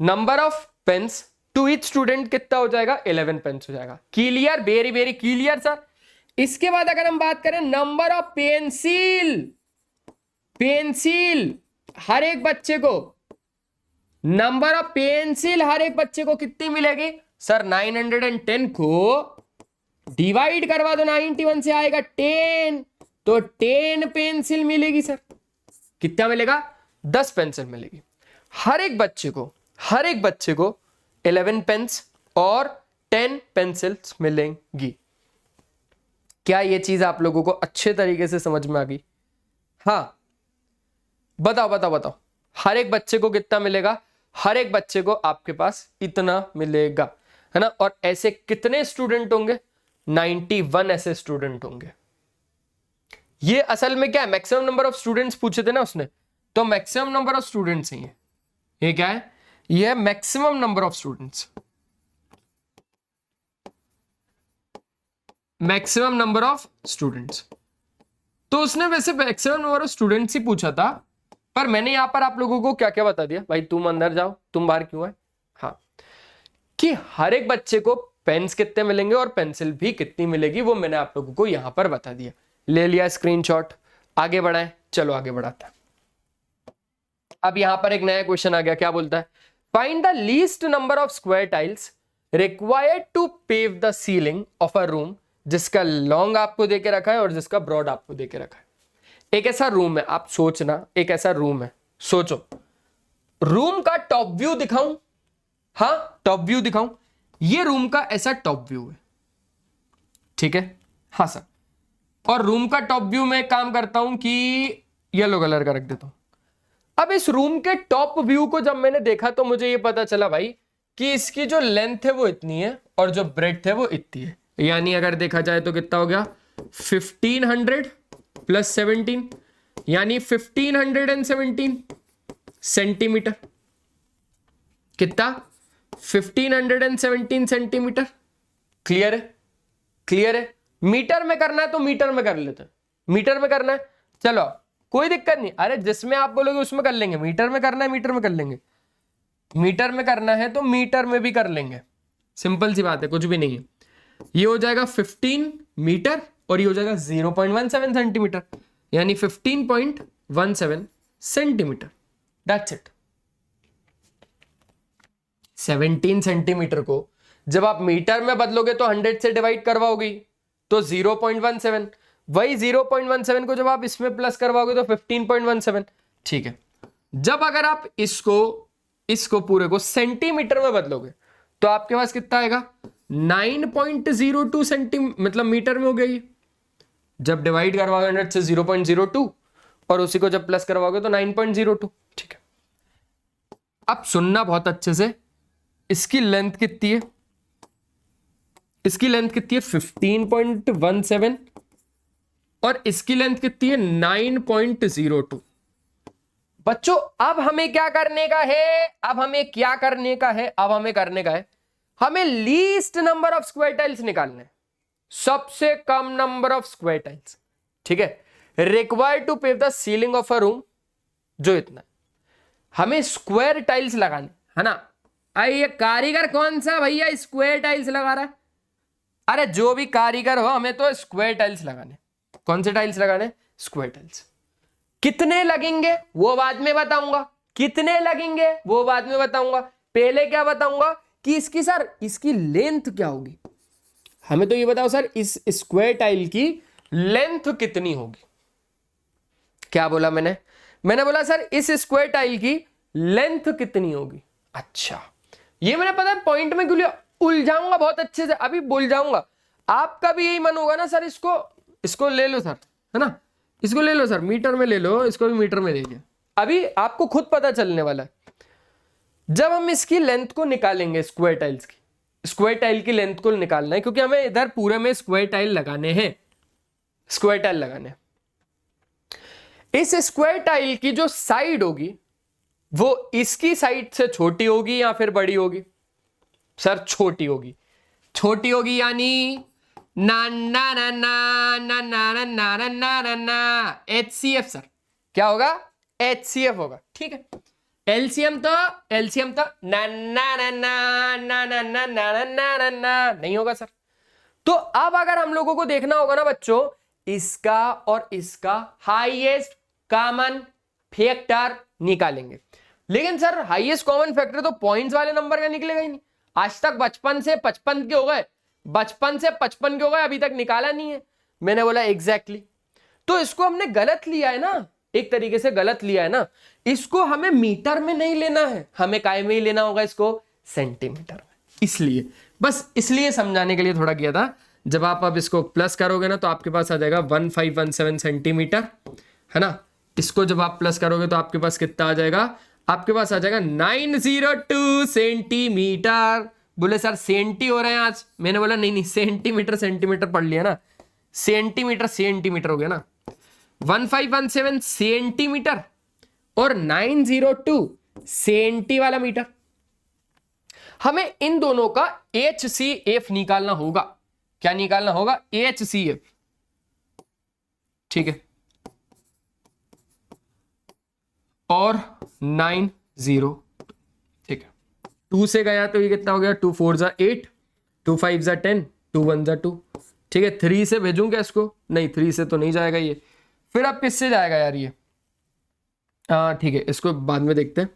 Number of pens to each student कितना हो जाएगा, 11 पेन्स हो जाएगा। Clear, very very clear sir. इसके बाद अगर हम बात करें नंबर ऑफ पेंसिल, पेंसिल हर एक बच्चे को, नंबर ऑफ पेंसिल हर एक बच्चे को कितनी मिलेगी सर, 910 को डिवाइड करवा दो 91 से, आएगा 10, तो 10 पेंसिल मिलेगी सर। कितना मिलेगा, 10 पेंसिल मिलेगी हर एक बच्चे को, हर एक बच्चे को 11 पेन्स और 10 पेंसिल्स मिलेंगी। क्या ये चीज आप लोगों को अच्छे तरीके से समझ में आ गई? हाँ, बताओ बताओ बताओ, हर एक बच्चे को कितना मिलेगा, हर एक बच्चे को आपके पास इतना मिलेगा, है ना। और ऐसे कितने स्टूडेंट होंगे, 91 ऐसे स्टूडेंट होंगे। ये असल में क्या है, मैक्सिमम नंबर ऑफ स्टूडेंट्स पूछे थे ना उसने, तो मैक्सिमम नंबर ऑफ स्टूडेंट्स ही है। ये क्या है, ये है maximum number of students, maximum number of students. तो उसने वैसे मैक्सिमम नंबर ऑफ स्टूडेंट्स ही पूछा था, पर मैंने यहां पर आप लोगों को क्या क्या बता दिया, भाई तुम अंदर जाओ, तुम बाहर क्यों आए, हाँ, कि हर एक बच्चे को पेन्स कितने मिलेंगे और पेंसिल भी कितनी मिलेगी, वो मैंने आप लोगों को यहां पर बता दिया। ले लिया स्क्रीनशॉट, आगे बढ़ाएं, चलो आगे बढ़ाते हैं। अब यहां पर एक नया क्वेश्चन आ गया, क्या बोलता है, find the least number of square tiles required to pave the ceiling of a room, जिसका लॉन्ग आपको देके रखा है और जिसका ब्रॉड आपको देके रखा है। एक ऐसा रूम है, आप सोचना, एक ऐसा रूम है, सोचो, रूम का टॉप व्यू दिखाऊं, हाँ टॉप व्यू दिखाऊं, ये रूम का ऐसा टॉप व्यू है, ठीक है, हाँ सर। और रूम का टॉप व्यू में काम करता हूं कि येलो कलर का रख देता हूं। अब इस रूम के टॉप व्यू को जब मैंने देखा तो मुझे ये पता चला भाई कि इसकी जो लेंथ है वो इतनी है और जो ब्रेड्थ है वो इतनी है, यानी अगर देखा जाए तो कितना हो गया, 1500 प्लस 17, यानी 1517 सेंटीमीटर। कितना, 1517 सेंटीमीटर। क्लियर है, क्लियर है। मीटर में करना है तो मीटर में कर लेते हैं, मीटर में करना है, चलो कोई दिक्कत नहीं, अरे जिसमें आप बोलोगे उसमें कर लेंगे, मीटर में करना है मीटर में कर लेंगे, मीटर में करना है तो मीटर में भी कर लेंगे, सिंपल सी बात है, कुछ भी नहीं है। ये हो जाएगा 15 मीटर और ये हो जाएगा 0.17 सेंटीमीटर, यानी 15.17 सेंटीमीटर, दैट्स इट। 17 सेंटीमीटर को जब आप मीटर में बदलोगे तो 100 से डिवाइड करवाओगे तो 0.17, वही 0.17 को जब आप इसमें प्लस करवाओगे तो 15.17, ठीक है। जब अगर आप इसको पूरे को सेंटीमीटर में बदलोगे तो आपके पास कितना आएगा, 9.02 सेंटीमीटर, मतलब मीटर में हो गया ये। जब डिवाइड करवाओगे 100 से 0.02 और उसी को जब प्लस करवाओगे तो 9.02, ठीक है। अब सुनना बहुत अच्छे से, इसकी लेंथ कितनी है, इसकी लेंथ कितनी है 15.17 और इसकी लेंथ कितनी है 9.02। बच्चों अब हमें क्या करने का है, अब हमें क्या करने का है, अब हमें करने का है, हमें least number of square tiles निकालने हैं, सबसे कम नंबर ऑफ स्क्वायर टाइल्स, ठीक है, required to pave the ceiling of a room, जो इतना हमें स्क्वायर टाइल्स लगाने, है ना। अरे ये कारीगर कौन सा भैया स्क्वायर टाइल्स लगा रहा है, अरे जो भी कारीगर हो, हमें तो स्क्वायर टाइल्स लगाने। कौन से टाइल्स लगाने, स्क्वायर टाइल्स। कितने लगेंगे वो बाद में बताऊंगा, कितने लगेंगे वो बाद में बताऊंगा, पहले क्या बताऊंगा कि इसकी सर इसकी लेंथ क्या होगी, हमें तो ये बताओ सर इस स्क्वायर टाइल की लेंथ कितनी होगी। क्या बोला मैंने बोला सर इस स्क्वायर टाइल की लेंथ कितनी होगी। अच्छा ये मैंने पता है पॉइंट में क्यों लिया, उलझाऊंगा बहुत अच्छे से, अभी बोल जाऊंगा। आपका भी यही मन होगा ना सर इसको ले लो सर, है ना, इसको ले लो सर, मीटर में ले लो, इसको भी मीटर में ले लिया। अभी आपको खुद पता चलने वाला है जब हम इसकी लेंथ को निकालेंगे, स्क्वायर टाइल की लेंथ को निकालना है, क्योंकि हमें इधर पूरे में स्क्वायर टाइल लगाने हैं, स्क्वायर टाइल लगाने हैं। इस स्क्वायर टाइल की जो साइड होगी वो इसकी साइड से छोटी होगी या फिर बड़ी होगी। सर छोटी होगी, छोटी होगी यानी ना ना ना ना ना ना ना ना ना ना ना ना HCF। सर क्या होगा, HCF होगा। ठीक है, एलसीएम तो ना ना ना ना ना ना ना ना ना ना ना नहीं होगा सर। तो अब अगर हम लोगों को देखना होगा ना बच्चों, इसका और इसका हाईएस्ट कॉमन फैक्टर निकालेंगे। लेकिन सर हाईएस्ट कॉमन फैक्टर तो पॉइंट्स वाले नंबर का निकलेगा ही नहीं। आज तक 55 से 55 के हो गए, 55 से 55 के हो गए, अभी तक निकाला नहीं है। मैंने बोला एग्जैक्टली तो इसको हमने गलत लिया है ना, एक तरीके से गलत लिया है ना। इसको हमें मीटर में नहीं लेना है, हमें काय में ही लेना होगा, इसको सेंटीमीटर में। इसलिए बस इसलिए समझाने के लिए थोड़ा किया था। जब आप अब इसको प्लस करोगे ना तो आपके पास आ जाएगा 1517 सेंटीमीटर, है ना। इसको जब आप प्लस करोगे तो आपके पास कितना आ जाएगा, आपके पास आ जाएगा 902 सेंटीमीटर। बोले सर सेंटी हो रहे हैं आज, मैंने बोला नहीं सेंटीमीटर पढ़ लिया ना, सेंटीमीटर हो गया ना। 1517 सेंटीमीटर और 902 सेंटी वाला मीटर। हमें इन दोनों का HCF निकालना होगा। क्या निकालना होगा, HCF। ठीक है, और 90, ठीक है। 2 से गया तो ये कितना हो गया, 2 4 जा 8, 2 5 जा 10, 2 1 जा 2। ठीक है, 3 से भेजूं क्या इसको, नहीं 3 से तो नहीं जाएगा ये। फिर अब किससे जाएगा यार ये, ठीक है इसको बाद में देखते हैं।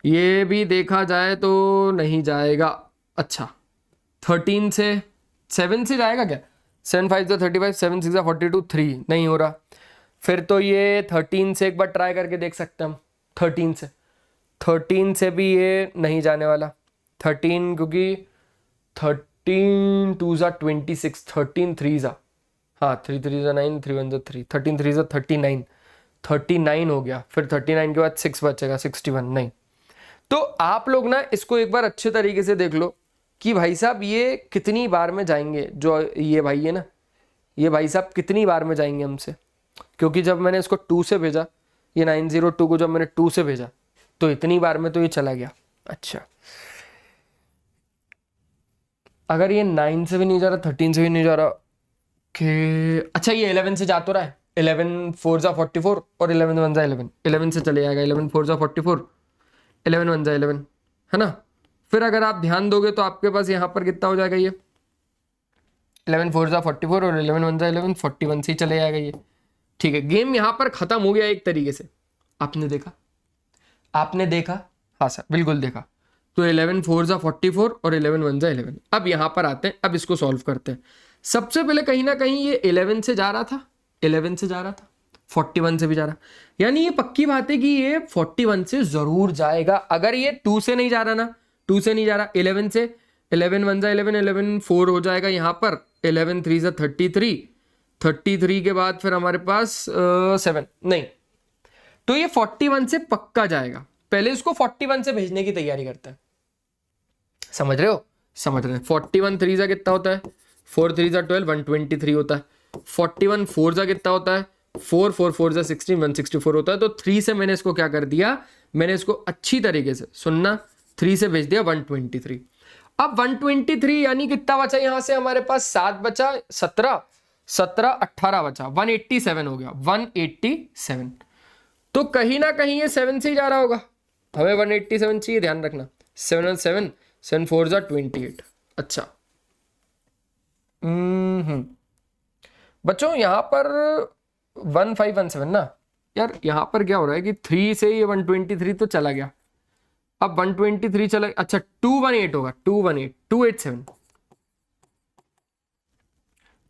ये भी देखा जाए तो नहीं जाएगा। अच्छा 13 से 7 से जाएगा क्या, 7 5 जा 35, 7 6 जा 42, 3 नहीं हो रहा। फिर तो ये 13 से एक बार ट्राई करके देख सकते हैं हम। 13 से भी ये नहीं जाने वाला। 13 क्योंकि 13 2 जा 26, 13 3 जा, हाँ 3 3 जा 9, 3 1 जा 3, 13 3 जा 39, 39 हो गया। फिर 39 के बाद 6 बचेगा 61, नहीं। तो आप लोग ना इसको एक बार अच्छे तरीके से देख लो कि भाई साहब ये कितनी बार में जाएंगे, जो ये भाई है ना, ये भाई साहब कितनी बार में जाएंगे हमसे। क्योंकि जब मैंने इसको 2 से भेजा, ये 902 को जब मैंने 2 से भेजा तो इतनी बार में तो ये चला गया। अच्छा अगर ये 9 से भी नहीं जा रहा, 13 से भी नहीं जा रहा कि अच्छा ये 11 से जा तो रहा है, 11 4 जा 44 और 11 1 जा 11, 11 से चले जाएगा, 11 4 जा 44, 11 1 जा 11, है ना। फिर अगर आप ध्यान दोगे तो आपके पास यहाँ पर कितना हो जाएगा, ये 11 4 जा 44 और 11 1 जा 11, 41 से ही चले जाएगा ये। ठीक है, गेम यहाँ पर खत्म हो गया एक तरीके से। आपने देखा, हाँ सर बिल्कुल देखा। तो 11 4 जा 44 और 11 1 जा 11। अब यहाँ पर आते हैं, अब इसको सॉल्व करते हैं। सबसे पहले कहीं ना कहीं ये 11 से जा रहा था, 11 से जा रहा था, 41 से भी जा रहा, यानी ये पक्की बात है कि ये 41 से जरूर जाएगा। अगर ये 2 से नहीं जा रहा ना, 2 से नहीं जा रहा, 11 से 11 1 जा 11, 11 4 हो जाएगा यहाँ पर, 11 3 जा 33, 33 के बाद फिर हमारे पास 7, नहीं। तो ये 41 से पक्का जाएगा। पहले इसको 41 से भेजने की तैयारी करता है, समझ रहे हो, समझ रहे हैं। 41 3 जा कितना होता है, 4 3 जा 12, 123 होता है। 41 4 जा कितना होता है, 4 4 4 जा 16, 164 होता है। तो 3 से मैंने इसको क्या कर दिया, मैंने इसको अच्छी तरीके से सुनना, 3 से भेज दिया 123। अब 123 यानी कितना बचा यहां से हमारे पास, 7 बचा, 17 18 बचा, 187 हो गया, 187। तो कहीं ना कहीं ये 7 से ही जा रहा होगा, हमें 187 चाहिए, ध्यान रखना। 7 7 7 4 जा 28। अच्छा बच्चों यहाँ पर 1517 ना यार, यहाँ पर क्या हो रहा है कि 3 से ये 123 तो चला गया। अब 123 चला, अच्छा 218 होगा, 218 287,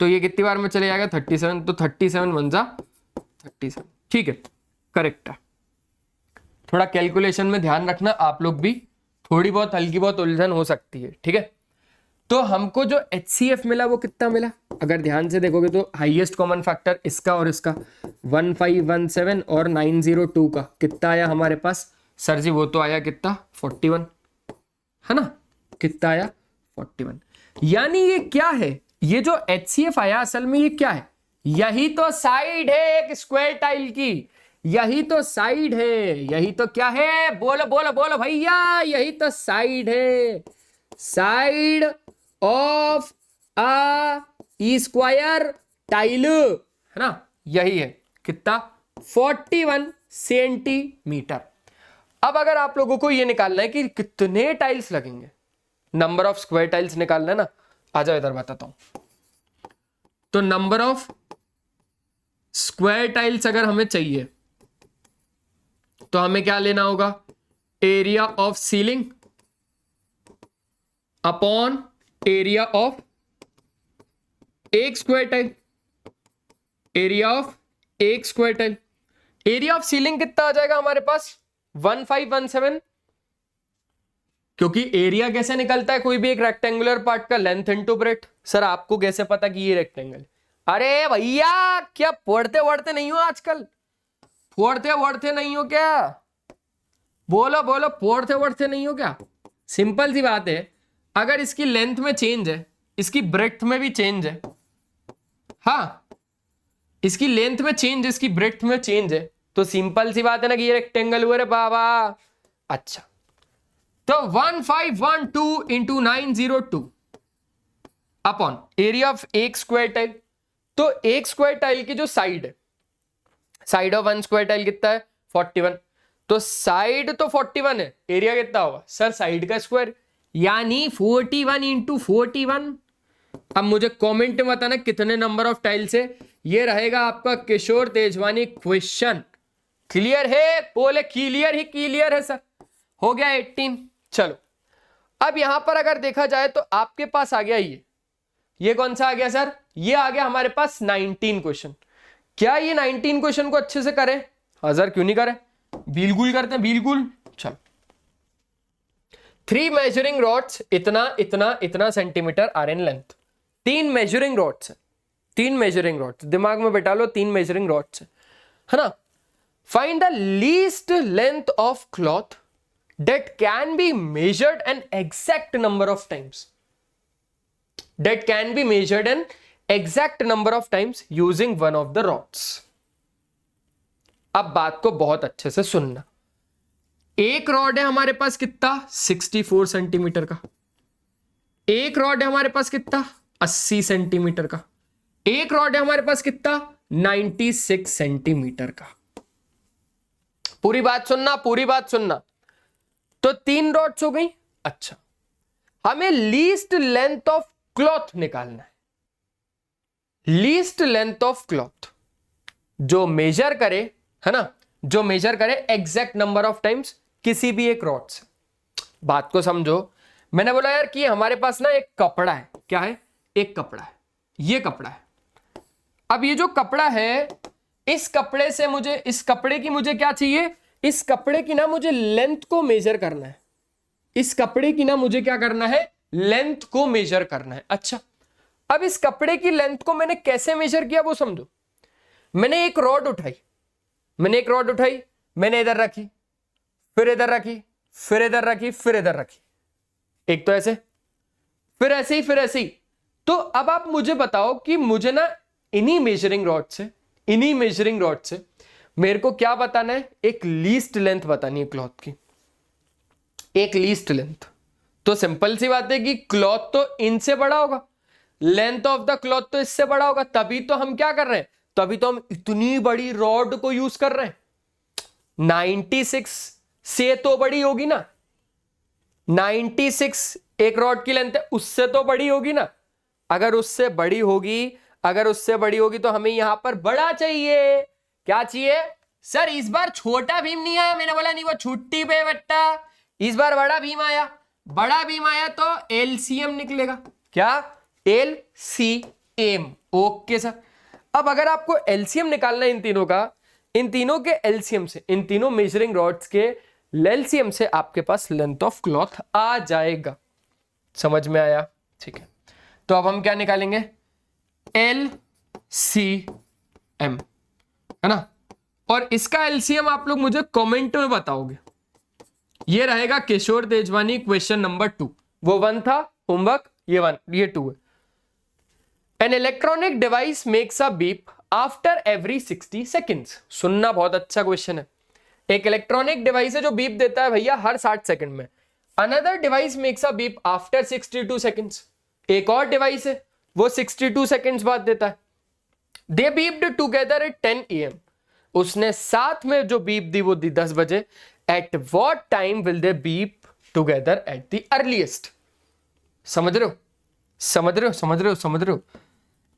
तो ये कितनी बार में चले जाएगा 37, तो 37 बन जा 37, ठीक है, करेक्ट है। थोड़ा कैलकुलेशन में ध्यान रखना, आप लोग भी थोड़ी बहुत हल्की बहुत उलझन हो सकती है, ठीक है। तो हमको जो HCF मिला वो कितना मिला, अगर ध्यान से देखोगे तो हाईएस्ट कॉमन फैक्टर इसका और इसका 1517 और 902 का कितना आया हमारे पास सर जी, वो तो आया कितना 41, है ना, कितना आया 41। यानी ये क्या है, ये जो HCF आया असल में ये क्या है, यही तो साइड है एक स्क्वायर टाइल की, यही तो साइड है, यही तो क्या है, बोलो बोलो बोलो भैया, यही तो साइड है, side of a square tile, है ना, यही है कितना 41 सेंटीमीटर। अब अगर आप लोगों को ये निकालना है कि कितने टाइल्स लगेंगे, नंबर ऑफ स्क्वायर टाइल्स निकालना है ना, आ जाओ इधर बताता हूं। तो नंबर ऑफ स्क्वायर टाइल्स अगर हमें चाहिए तो हमें क्या लेना होगा, area of ceiling upon area of एक स्क्वायर टाइल, एरिया ऑफ एक square tile. Area of ceiling कितना आ जाएगा हमारे पास 1517, क्योंकि एरिया कैसे निकलता है कोई भी एक रेक्टेंगुलर पार्ट का, लेंथ इनटू ब्रेड्थ। सर आपको कैसे पता कि ये रेक्टेंगल, अरे भैया क्या पढ़ते वढ़ते नहीं हो आजकल, पढ़ते वढ़ते नहीं हो क्या, बोलो बोलो, पढ़ते वढ़ते नहीं हो क्या। सिंपल सी बात है, अगर इसकी लेंथ में चेंज है, इसकी ब्रेड्थ में भी चेंज है, हाँ इसकी लेंथ में चेंज, इसकी ब्रेड्थ में चेंज है, तो सिंपल सी बात है ना कि ये रेक्टेंगल हुआ रे बाबा। अच्छा तो 1512 इंटू 902 अपॉन एरिया ऑफ एक स्क्वायर टाइल। तो एक स्क्वायर टाइल की जो साइड है, side of one square tile कितना है 41, तो साइड तो 41 है, एरिया कितना होगा सर साइड का स्क्वायर, यानी 41 इंटू 41। अब मुझे कमेंट में बताना कितने नंबर ऑफ टाइल्स है, ये रहेगा आपका किशोर तेजवानी क्वेश्चन। क्लियर है, बोले क्लियर ही क्लियर है सर, हो गया 18। चलो अब यहां पर अगर देखा जाए तो आपके पास आ गया ये कौन सा आ गया सर, ये आ गया हमारे पास 19 क्वेश्चन। क्या ये 19 क्वेश्चन को अच्छे से करें, हजार क्यों नहीं करें, बिल्कुल करते हैं बिल्कुल। चलो 3 मेजरिंग रॉड्स इतना इतना इतना centimetre are in length, 3 measuring rods है, 3 मेजरिंग रॉड्स दिमाग में बैठा लो, 3 मेजरिंग रॉड्स है ना। Find the least length of cloth that can be measured an exact number of times, that can be measured an exact number of times using one of the rods। अब बात को बहुत अच्छे से सुनना, एक रॉड है हमारे पास कितना 64 सेंटीमीटर का, एक रॉड है हमारे पास कितना 80 सेंटीमीटर का, एक रॉड है हमारे पास कितना 96 सेंटीमीटर का। पूरी बात सुनना, पूरी बात सुनना। तो 3 रॉड्स हो गई। अच्छा हमें लीस्ट लेंथ ऑफ क्लॉथ निकालना है, लीस्ट लेंथ ऑफ क्लॉथ जो मेजर करे, है ना, जो मेजर करे एग्जैक्ट नंबर ऑफ टाइम्स किसी भी एक रॉड से। बात को समझो, मैंने बोला यार कि हमारे पास ना एक कपड़ा है, क्या है, एक कपड़ा है, ये कपड़ा है। अब ये जो कपड़ा है, इस कपड़े से मुझे, इस कपड़े की मुझे क्या चाहिए, इस कपड़े की ना मुझे लेंथ को मेजर करना है, इस कपड़े की ना मुझे क्या करना है, लेंथ को मेजर करना है। अच्छा अब इस कपड़े की लेंथ को मैंने कैसे मेजर किया वो समझो। मैंने एक रॉड उठाई, मैंने एक रॉड उठाई, मैंने इधर रखी, फिर इधर रखी, फिर इधर रखी, फिर इधर रखी, एक तो ऐसे, फिर ऐसे ही, फिर ऐसे ही। तो अब आप मुझे बताओ कि मुझे ना इन्हीं मेजरिंग रॉड से, इन्हीं मेजरिंग रॉड से मेरे को क्या बताना है, एक लीस्ट लेंथ बतानी है क्लॉथ की, एक लीस्ट लेंथ। तो सिंपल सी बात है कि क्लॉथ तो इनसे बड़ा होगा, लेंथ ऑफ द क्लॉथ तो इससे बड़ा होगा, तभी तो हम क्या कर रहे हैं, तभी तो हम इतनी बड़ी रॉड को यूज कर रहे हैं। 96 से तो बड़ी होगी ना, 96 एक रॉड की लेंथ है, उससे तो बड़ी होगी ना। अगर उससे बड़ी होगी, अगर उससे बड़ी होगी तो हमें यहां पर बड़ा चाहिए। क्या चाहिए सर, इस बार छोटा भीम नहीं आया, मैंने बोला नहीं वो छुट्टी पे बट्टा, इस बार बड़ा भीम आया। बड़ा भीम आया तो एलसीएम निकलेगा, क्या एलसीएम, ओके सर। अब अगर आपको एलसीएम निकालना है इन तीनों का, इन तीनों के एलसीएम से, इन तीनों मेजरिंग रॉड्स के एलसीएम से आपके पास लेंथ ऑफ क्लॉथ आ जाएगा। समझ में आया? ठीक है, तो अब हम क्या निकालेंगे? एलसीएम, है ना? और इसका एलसीएम आप लोग मुझे कमेंट में बताओगे। ये रहेगा किशोर तेजवानी क्वेश्चन नंबर 2। वो 1 था होमवर्क, ये 1, ये 2 है। An electronic device makes a beep after every 60 seconds. सुनना, बहुत अच्छा क्वेश्चन है। एक इलेक्ट्रॉनिक डिवाइस है जो बीप देता है भैया हर 60 सेकंड में। Another device makes a beep after 62 seconds. एक और डिवाइस है वो 62 सेकेंड्स बाद देता है। दे बीप्ड टुगेदर एट 10 AM। उसने साथ में जो बीप दी वो दी 10 बजे। At what time will they beep together at the earliest? समझ रहे हो? समझ रहे हो? समझ रहे हो? समझ रहे हो?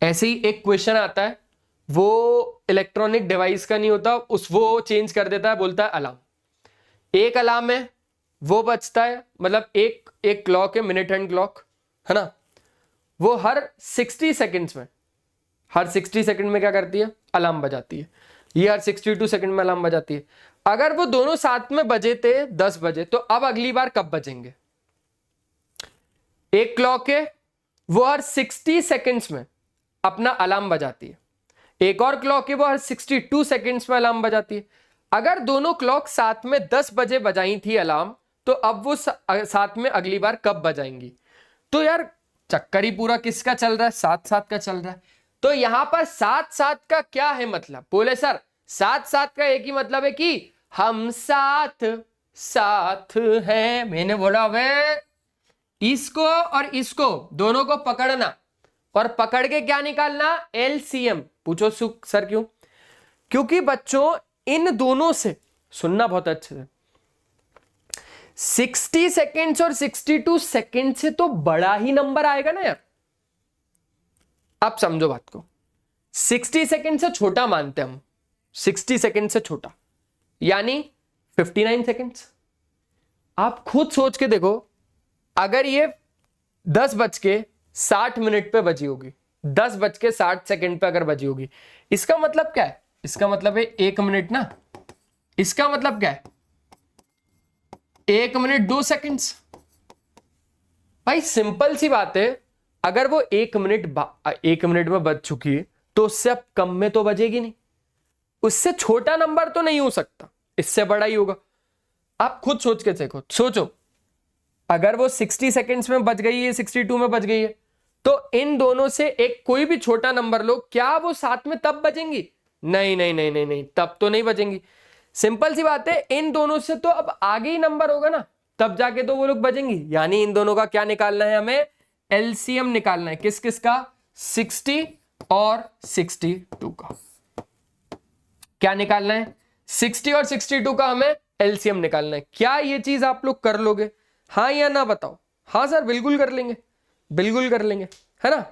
ऐसे ही एक क्वेश्चन आता है, वो इलेक्ट्रॉनिक डिवाइस का नहीं होता, वो चेंज कर देता है, बोलता है अलार्म। एक अलार्म है वो बजता है, मतलब एक क्लॉक है, मिनट हैंड क्लॉक, है ना? वो हर 60 सेकंड्स में, हर 60 सेकंड में क्या करती है? अलार्म बजाती है। ये हर 62 सेकंड में अलार्म बजाती है। अगर वो दोनों साथ में बजे थे 10 बजे, तो अब अगली बार कब बजेंगे? एक क्लॉक है वो हर 60 सेकंड्स में अपना अलार्म बजाती है। एक और क्लॉक है वो हर 62 सेकंड्स में अलार्म बजाती है। अगर दोनों क्लॉक साथ में 10 बजे बजाई थी अलार्म, तो अब वो साथ में अगली बार कब बजाएंगी? तो यार चक्कर ही पूरा किसका चल रहा है? साथ साथ का चल रहा है। तो यहां पर साथ साथ का क्या है मतलब? बोले सर साथ साथ का एक ही मतलब है कि हम साथ साथ हैं। मैंने बोला वे इसको और इसको दोनों को पकड़ना और पकड़ के क्या निकालना? एलसीएम। पूछो सर क्यों? क्योंकि बच्चों इन दोनों से, सुनना बहुत अच्छे से, 60 सेकेंड्स और 62 सेकेंड से तो बड़ा ही नंबर आएगा ना यार। आप समझो बात को, 60 सेकेंड से छोटा मानते हम, 60 सेकेंड से छोटा यानी 59 सेकेंड्स। आप खुद सोच के देखो, अगर ये 10:60 पे बजी होगी, 10:60 पे अगर बजी होगी, इसका मतलब क्या है? इसका मतलब है 1 मिनट ना। इसका मतलब क्या है? 1 मिनट 2 सेकेंड्स। भाई सिंपल सी बात है, अगर वो 1 मिनट में बज चुकी है तो उससे अब कम में तो बजेगी नहीं। उससे छोटा नंबर तो नहीं हो सकता, इससे बड़ा ही होगा। आप खुद सोच के देखो, सोचो अगर वो 60 सेकेंड्स में बज गई है, 62 में बज गई है, तो इन दोनों से एक कोई भी छोटा नंबर लो, क्या वो साथ में तब बजेंगी? नहीं नहीं नहीं नहीं नहीं, तब तो नहीं बजेंगी। सिंपल सी बात है, इन दोनों से तो अब आगे ही नंबर होगा ना, तब जाके तो वो लोग बजेंगी। यानी इन दोनों का क्या निकालना है? हमें एलसीएम निकालना है। किस किस का? 60 और 62 का। क्या निकालना है? 60 और 62 का हमें एलसीएम निकालना है। क्या ये चीज आप लोग कर लोगे? हाँ या ना बताओ। हाँ सर बिल्कुल कर लेंगे, बिल्कुल कर लेंगे, है ना?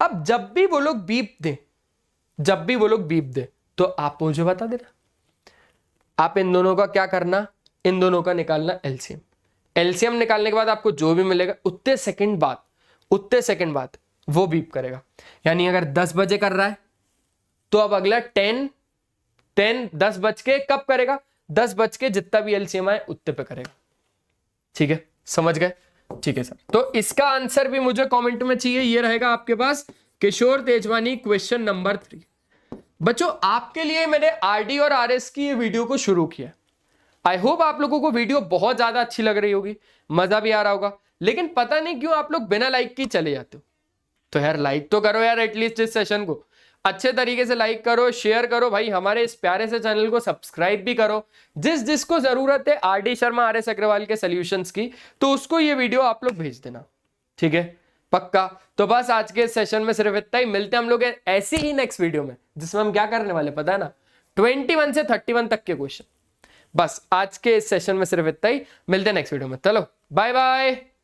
अब जब भी वो लोग बीप दे, जब भी वो लोग बीप दे, तो आप मुझे बता देना। आप इन दोनों का क्या करना? इन दोनों का निकालना एलसीएम। एलसीएम निकालने के बाद आपको जो भी मिलेगा उतने सेकंड बाद वो बीप करेगा। यानी अगर 10 बजे कर रहा है तो अब अगला 10 बज के कब करेगा? 10 बज के जितना भी एलसीएम आए उतने पे करेगा। ठीक है, समझ गए? ठीक है सर, तो इसका आंसर भी मुझे कमेंट में चाहिए। ये रहेगा आपके पास किशोर तेजवानी क्वेश्चन नंबर 3। बच्चों आपके लिए मैंने आरडी और आरएस की ये वीडियो को शुरू किया। आई होप आप लोगों को वीडियो बहुत ज्यादा अच्छी लग रही होगी, मजा भी आ रहा होगा, लेकिन पता नहीं क्यों आप लोग बिना लाइक की चले जाते हो। तो यार लाइक तो करो यार, एटलीस्ट इस सेशन को अच्छे तरीके से लाइक करो, शेयर करो भाई, हमारे इस प्यारे से चैनल को सब्सक्राइब भी करो। जिसको जरूरत है आरडी शर्मा आरएस अग्रवाल के सॉल्यूशंस की, तो उसको ये वीडियो आप लोग भेज देना, ठीक है? पक्का। तो बस आज के सेशन में सिर्फ इतना ही। मिलते हैं हम लोग ऐसी ही नेक्स्ट वीडियो में, जिसमें हम क्या करने वाले पता है ना? 21 से 31 तक के क्वेश्चन। बस आज के इस सेशन में सिर्फ इतना ही। मिलते हैं नेक्स्ट वीडियो में। चलो बाय बाय।